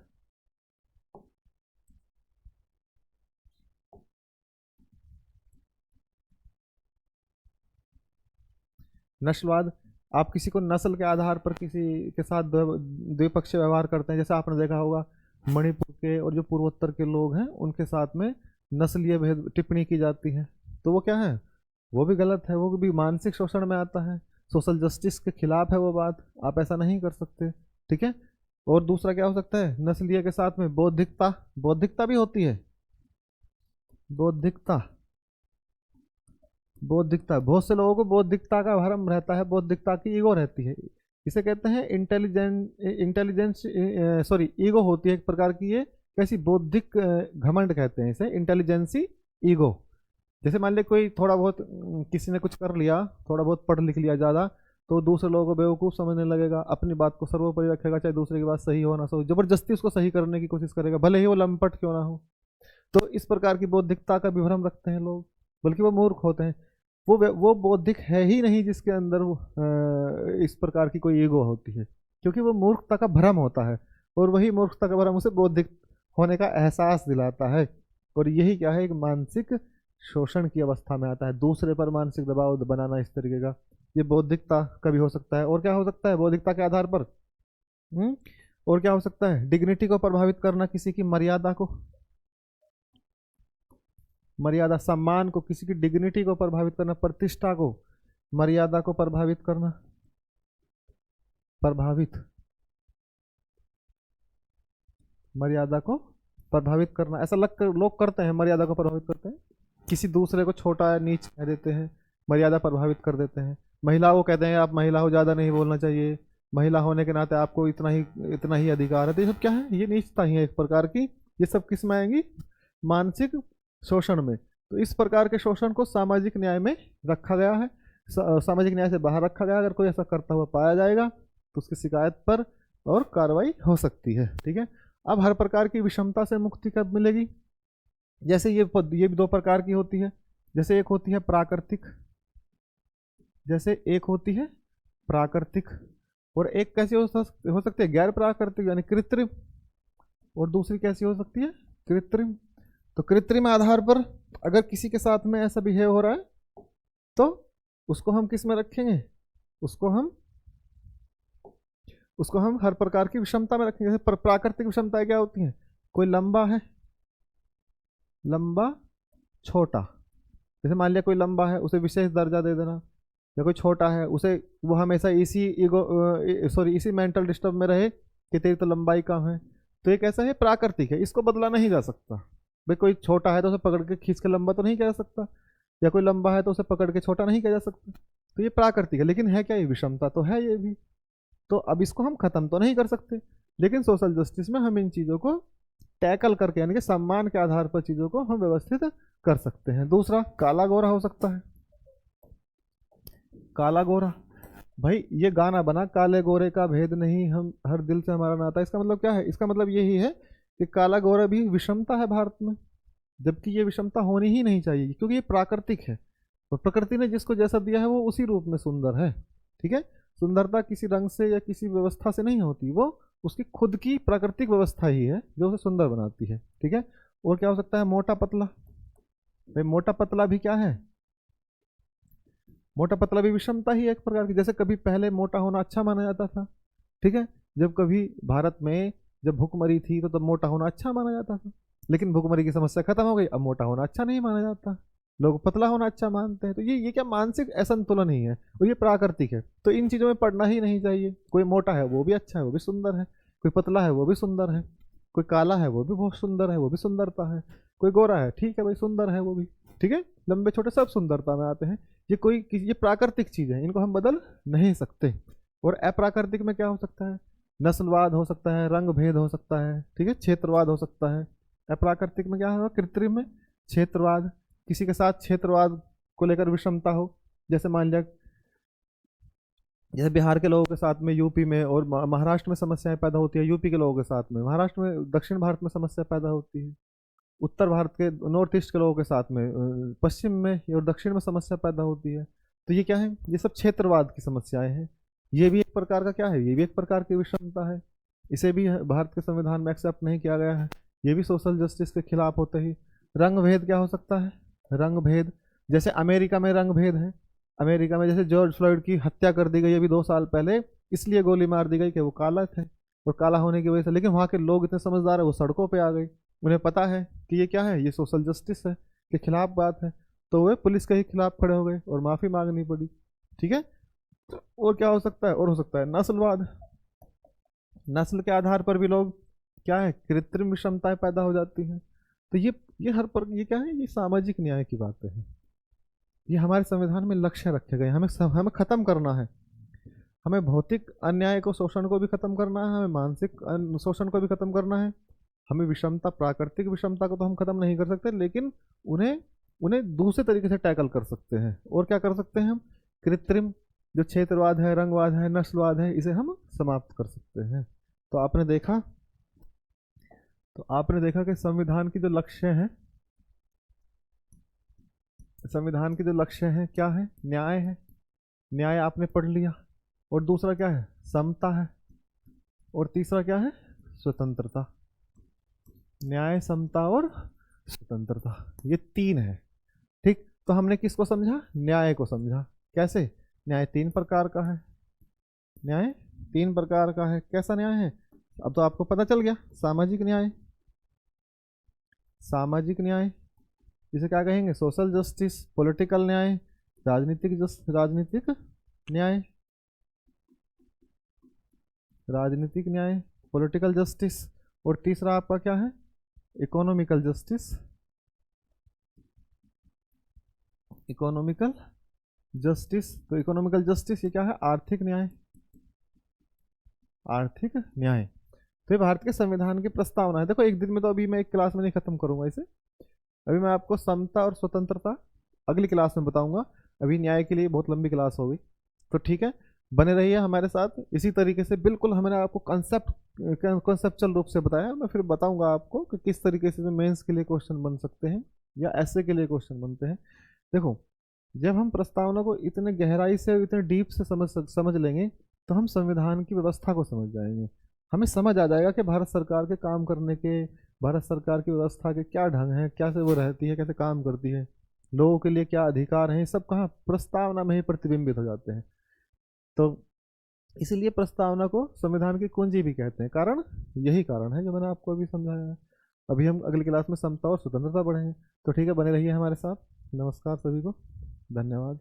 नस्लवाद, आप किसी को नस्ल के आधार पर किसी के साथ द्विपक्षीय व्यवहार करते हैं। जैसे आपने देखा होगा मणिपुर के और जो पूर्वोत्तर के लोग हैं उनके साथ में नस्लीय भेद टिप्पणी की जाती है, तो वो क्या है? वो भी गलत है, वो भी मानसिक शोषण में आता है, सोशल जस्टिस के खिलाफ है वो बात। आप ऐसा नहीं कर सकते। ठीक है, और दूसरा क्या हो सकता है? नस्लीय के साथ में बौद्धिकता, बौद्धिकता भी होती है। बौद्धिकता, बौद्धिकता, बहुत से लोगों को बौद्धिकता का भ्रम रहता है, बौद्धिकता की ईगो रहती है। इसे कहते हैं इंटेलिजेंस, सॉरी ईगो होती है एक प्रकार की। ये कैसी? बौद्धिक घमंड कहते हैं इसे, इंटेलिजेंसी ईगो। जैसे मान लिया कोई थोड़ा बहुत किसी ने कुछ कर लिया, थोड़ा बहुत पढ़ लिख लिया ज़्यादा, तो दूसरे लोगों को बेवकूफ़ समझने लगेगा, अपनी बात को सर्वोपरि रखेगा, चाहे दूसरे की बात सही हो ना सही, जबरदस्ती उसको सही करने की कोशिश करेगा, भले ही वो लंपट क्यों ना हो। तो इस प्रकार की बौद्धिकता का विभ्रम रखते हैं लोग, बल्कि वो मूर्ख होते हैं। वो बौद्धिक है ही नहीं जिसके अंदर इस प्रकार की कोई ईगो होती है, क्योंकि वो मूर्खता का भ्रम होता है, और वही मूर्खता का भ्रम उसे बौद्धिक होने का एहसास दिलाता है। और यही क्या है? एक मानसिक शोषण की अवस्था में आता है, दूसरे पर मानसिक दबाव बनाना इस तरीके का। ये बौद्धिकता का भी हो सकता है। और क्या हो सकता है बौद्धिकता के आधार पर? और क्या हो सकता है? डिग्निटी को प्रभावित करना, किसी की मर्यादा को, मर्यादा सम्मान को, किसी की डिग्निटी को प्रभावित करना, प्रतिष्ठा को, मर्यादा को प्रभावित करना, प्रभावित, मर्यादा को प्रभावित करना। ऐसा लोग करते हैं, मर्यादा को प्रभावित करते हैं, किसी दूसरे को छोटा या नीच कह देते हैं, मर्यादा प्रभावित कर देते हैं। महिलाओं को कहते हैं आप महिला हो, ज़्यादा नहीं बोलना चाहिए, महिला होने के नाते आपको इतना ही अधिकार है। तो ये सब क्या है? ये नीचता ही है एक प्रकार की। ये सब किस में आएंगी? मानसिक शोषण में। तो इस प्रकार के शोषण को सामाजिक न्याय में रखा गया है। सामाजिक न्याय से बाहर रखा गया। अगर कोई ऐसा करता हुआ पाया जाएगा तो उसकी शिकायत पर और कार्रवाई हो सकती है। ठीक है, अब हर प्रकार की विषमता से मुक्ति कब मिलेगी? जैसे ये भी दो प्रकार की होती है। जैसे एक होती है प्राकृतिक, जैसे एक होती है प्राकृतिक, और एक कैसी हो सकती है? गैर प्राकृतिक यानी कृत्रिम। और दूसरी कैसी हो सकती है? कृत्रिम। तो कृत्रिम आधार पर अगर किसी के साथ में ऐसा बिहेव हो रहा है तो उसको हम किस में रखेंगे? उसको हम हर प्रकार की विषमता में रखेंगे। जैसे प्राकृतिक विषमताएं क्या होती हैं? कोई लंबा है, लंबा छोटा। जैसे मान लिया कोई लंबा है, उसे विशेष दर्जा दे देना, या कोई छोटा है उसे वो हमेशा इसी मेंटल डिस्टर्ब में रहे कि तेरी तो लंबाई कम है। तो एक ऐसा है प्राकृतिक है, इसको बदला नहीं जा सकता। भाई कोई छोटा है तो उसे पकड़ के खींच के लंबा तो नहीं किया जा सकता, या कोई लंबा है तो उसे पकड़ के छोटा नहीं किया जा सकता। तो ये प्राकृतिक है, लेकिन है क्या? ये विषमता तो है ये भी। तो अब इसको हम खत्म तो नहीं कर सकते, लेकिन सोशल जस्टिस में हम इन चीज़ों को टैकल करके, यानी कि सम्मान के आधार पर चीज़ों को हम व्यवस्थित कर सकते हैं। दूसरा, काला गोरा हो सकता है। काला गोरा, भाई ये गाना बना, काले गोरे का भेद नहीं, हम हर दिल से हमारा नाता। इसका मतलब क्या है? इसका मतलब यही है कि काला गोरा भी विषमता है भारत में, जबकि ये विषमता होनी ही नहीं चाहिए, क्योंकि ये प्राकृतिक है और प्रकृति ने जिसको जैसा दिया है वो उसी रूप में सुंदर है। ठीक है, सुंदरता किसी रंग से या किसी व्यवस्था से नहीं होती, वो उसकी खुद की प्राकृतिक व्यवस्था ही है जो उसे सुंदर बनाती है। ठीक है, और क्या हो सकता है? मोटा पतला। भाई मोटा पतला भी क्या है? मोटा पतला भी विषमता ही है एक प्रकार की। जैसे कभी पहले मोटा होना अच्छा माना जाता था, ठीक है, जब कभी भारत में जब भूखमरी थी तो तब मोटा होना अच्छा माना जाता था, लेकिन भूखमरी की समस्या खत्म हो गई, अब मोटा होना अच्छा नहीं माना जाता, लोग पतला होना अच्छा मानते हैं। तो ये क्या मानसिक असंतुलन ही है, और ये प्राकृतिक है। तो इन चीज़ों में पड़ना ही नहीं चाहिए। कोई मोटा है वो भी अच्छा है, वो भी सुंदर है, कोई पतला है वो भी सुंदर है, कोई काला है वो भी बहुत सुंदर है, वो भी सुंदरता है, कोई गोरा है, ठीक है भाई, सुंदर है वो भी। ठीक है, लंबे छोटे सब सुंदरता में आते हैं। ये प्राकृतिक चीज़ है, इनको हम बदल नहीं सकते। और अप्राकृतिक में क्या हो सकता है? नस्लवाद हो सकता है, रंग भेद हो सकता है, ठीक है, क्षेत्रवाद हो सकता है। अप्राकृतिक में क्या होगा? कृत्रिम में क्षेत्रवाद, किसी के साथ क्षेत्रवाद को लेकर विषमता हो। जैसे मान लिया, जैसे बिहार के लोगों के साथ में यूपी में, और महाराष्ट्र में समस्याएं पैदा होती है यूपी के लोगों के साथ में, महाराष्ट्र में, दक्षिण भारत में समस्या पैदा होती है, उत्तर भारत के नॉर्थ ईस्ट के लोगों के साथ में, पश्चिम में और दक्षिण में समस्या पैदा होती है। तो ये क्या है? ये सब क्षेत्रवाद की समस्याएं हैं। ये भी एक प्रकार का क्या है? ये भी एक प्रकार की विषमता है। इसे भी भारत के संविधान में एक्सेप्ट नहीं किया गया है। ये भी सोशल जस्टिस के खिलाफ होते ही। रंग भेद क्या हो सकता है? रंग भेद, जैसे अमेरिका में रंग भेद है। अमेरिका में जैसे जॉर्ज फ्लॉयड की हत्या कर दी गई अभी 2 साल पहले, इसलिए गोली मार दी गई कि वो काला थे, और काला होने की वजह से। लेकिन वहाँ के लोग इतने समझदार है, वो सड़कों पे आ गए, उन्हें पता है कि ये क्या है, ये सोशल जस्टिस है, के खिलाफ बात है, तो वे पुलिस के ही खिलाफ खड़े हो गए और माफ़ी मांगनी पड़ी। ठीक है, और क्या हो सकता है? और हो सकता है नस्लवाद। नस्ल के आधार पर भी लोग क्या है, कृत्रिम विषमताएं पैदा हो जाती हैं। तो ये क्या है? ये सामाजिक न्याय की बातें हैं। ये हमारे संविधान में लक्ष्य रखे गए, हमें खत्म करना है। हमें भौतिक अन्याय को, शोषण को भी खत्म करना है, हमें मानसिक शोषण को भी खत्म करना है। हमें विषमता, प्राकृतिक विषमता को तो हम खत्म नहीं कर सकते, लेकिन उन्हें उन्हें दूसरे तरीके से टैकल कर सकते हैं। और क्या कर सकते हैं हम? कृत्रिम जो क्षेत्रवाद है, रंगवाद है, नस्लवाद है, इसे हम समाप्त कर सकते हैं। तो आपने देखा कि संविधान की जो लक्ष्य है, संविधान के जो लक्ष्य हैं क्या है? न्याय है, न्याय आपने पढ़ लिया। और दूसरा क्या है? समता है। और तीसरा क्या है? स्वतंत्रता। न्याय, समता और स्वतंत्रता, ये 3 है। ठीक, तो हमने किसको समझा? न्याय को समझा। कैसे? न्याय 3 प्रकार का है। न्याय 3 प्रकार का है। कैसा न्याय है? अब तो आपको पता चल गया। सामाजिक न्याय, सामाजिक न्याय जिसे क्या कहेंगे? सोशल जस्टिस, पॉलिटिकल न्याय, राजनीतिक न्याय, राजनीतिक न्याय, पॉलिटिकल जस्टिस। और तीसरा आपका क्या है? Economical justice. इकोनॉमिकल जस्टिस, तो इकोनॉमिकल जस्टिस ये क्या है? आर्थिक न्याय, आर्थिक न्याय। तो ये भारत के संविधान की प्रस्तावना है। देखो, एक दिन में तो अभी मैं एक क्लास में नहीं खत्म करूंगा इसे। अभी मैं आपको समता और स्वतंत्रता अगली क्लास में बताऊंगा। अभी न्याय के लिए बहुत लंबी क्लास होगी, तो ठीक है, बने रहिए हमारे साथ। इसी तरीके से बिल्कुल हमने आपको कॉन्सेप्चुअल रूप से बताया। मैं फिर बताऊंगा आपको कि किस तरीके से मेंस के लिए क्वेश्चन बन सकते हैं या ऐसे के लिए क्वेश्चन बनते हैं। देखो, जब हम प्रस्तावना को इतने गहराई से, इतने डीप से समझ लेंगे, तो हम संविधान की व्यवस्था को समझ जाएंगे। हमें समझ आ जाएगा कि भारत सरकार के काम करने के, भारत सरकार की व्यवस्था के क्या ढंग है, कैसे वो रहती है, कैसे काम करती है, लोगों के लिए क्या अधिकार हैं, सब कहाँ प्रस्तावना में ही प्रतिबिंबित हो जाते हैं। तो इसीलिए प्रस्तावना को संविधान की कुंजी भी कहते हैं। कारण यही कारण है जो मैंने आपको अभी समझाया है। अभी हम अगली क्लास में समता और स्वतंत्रता पढ़ेंगे। तो ठीक है, बने रहिए हमारे साथ। नमस्कार सभी को, धन्यवाद।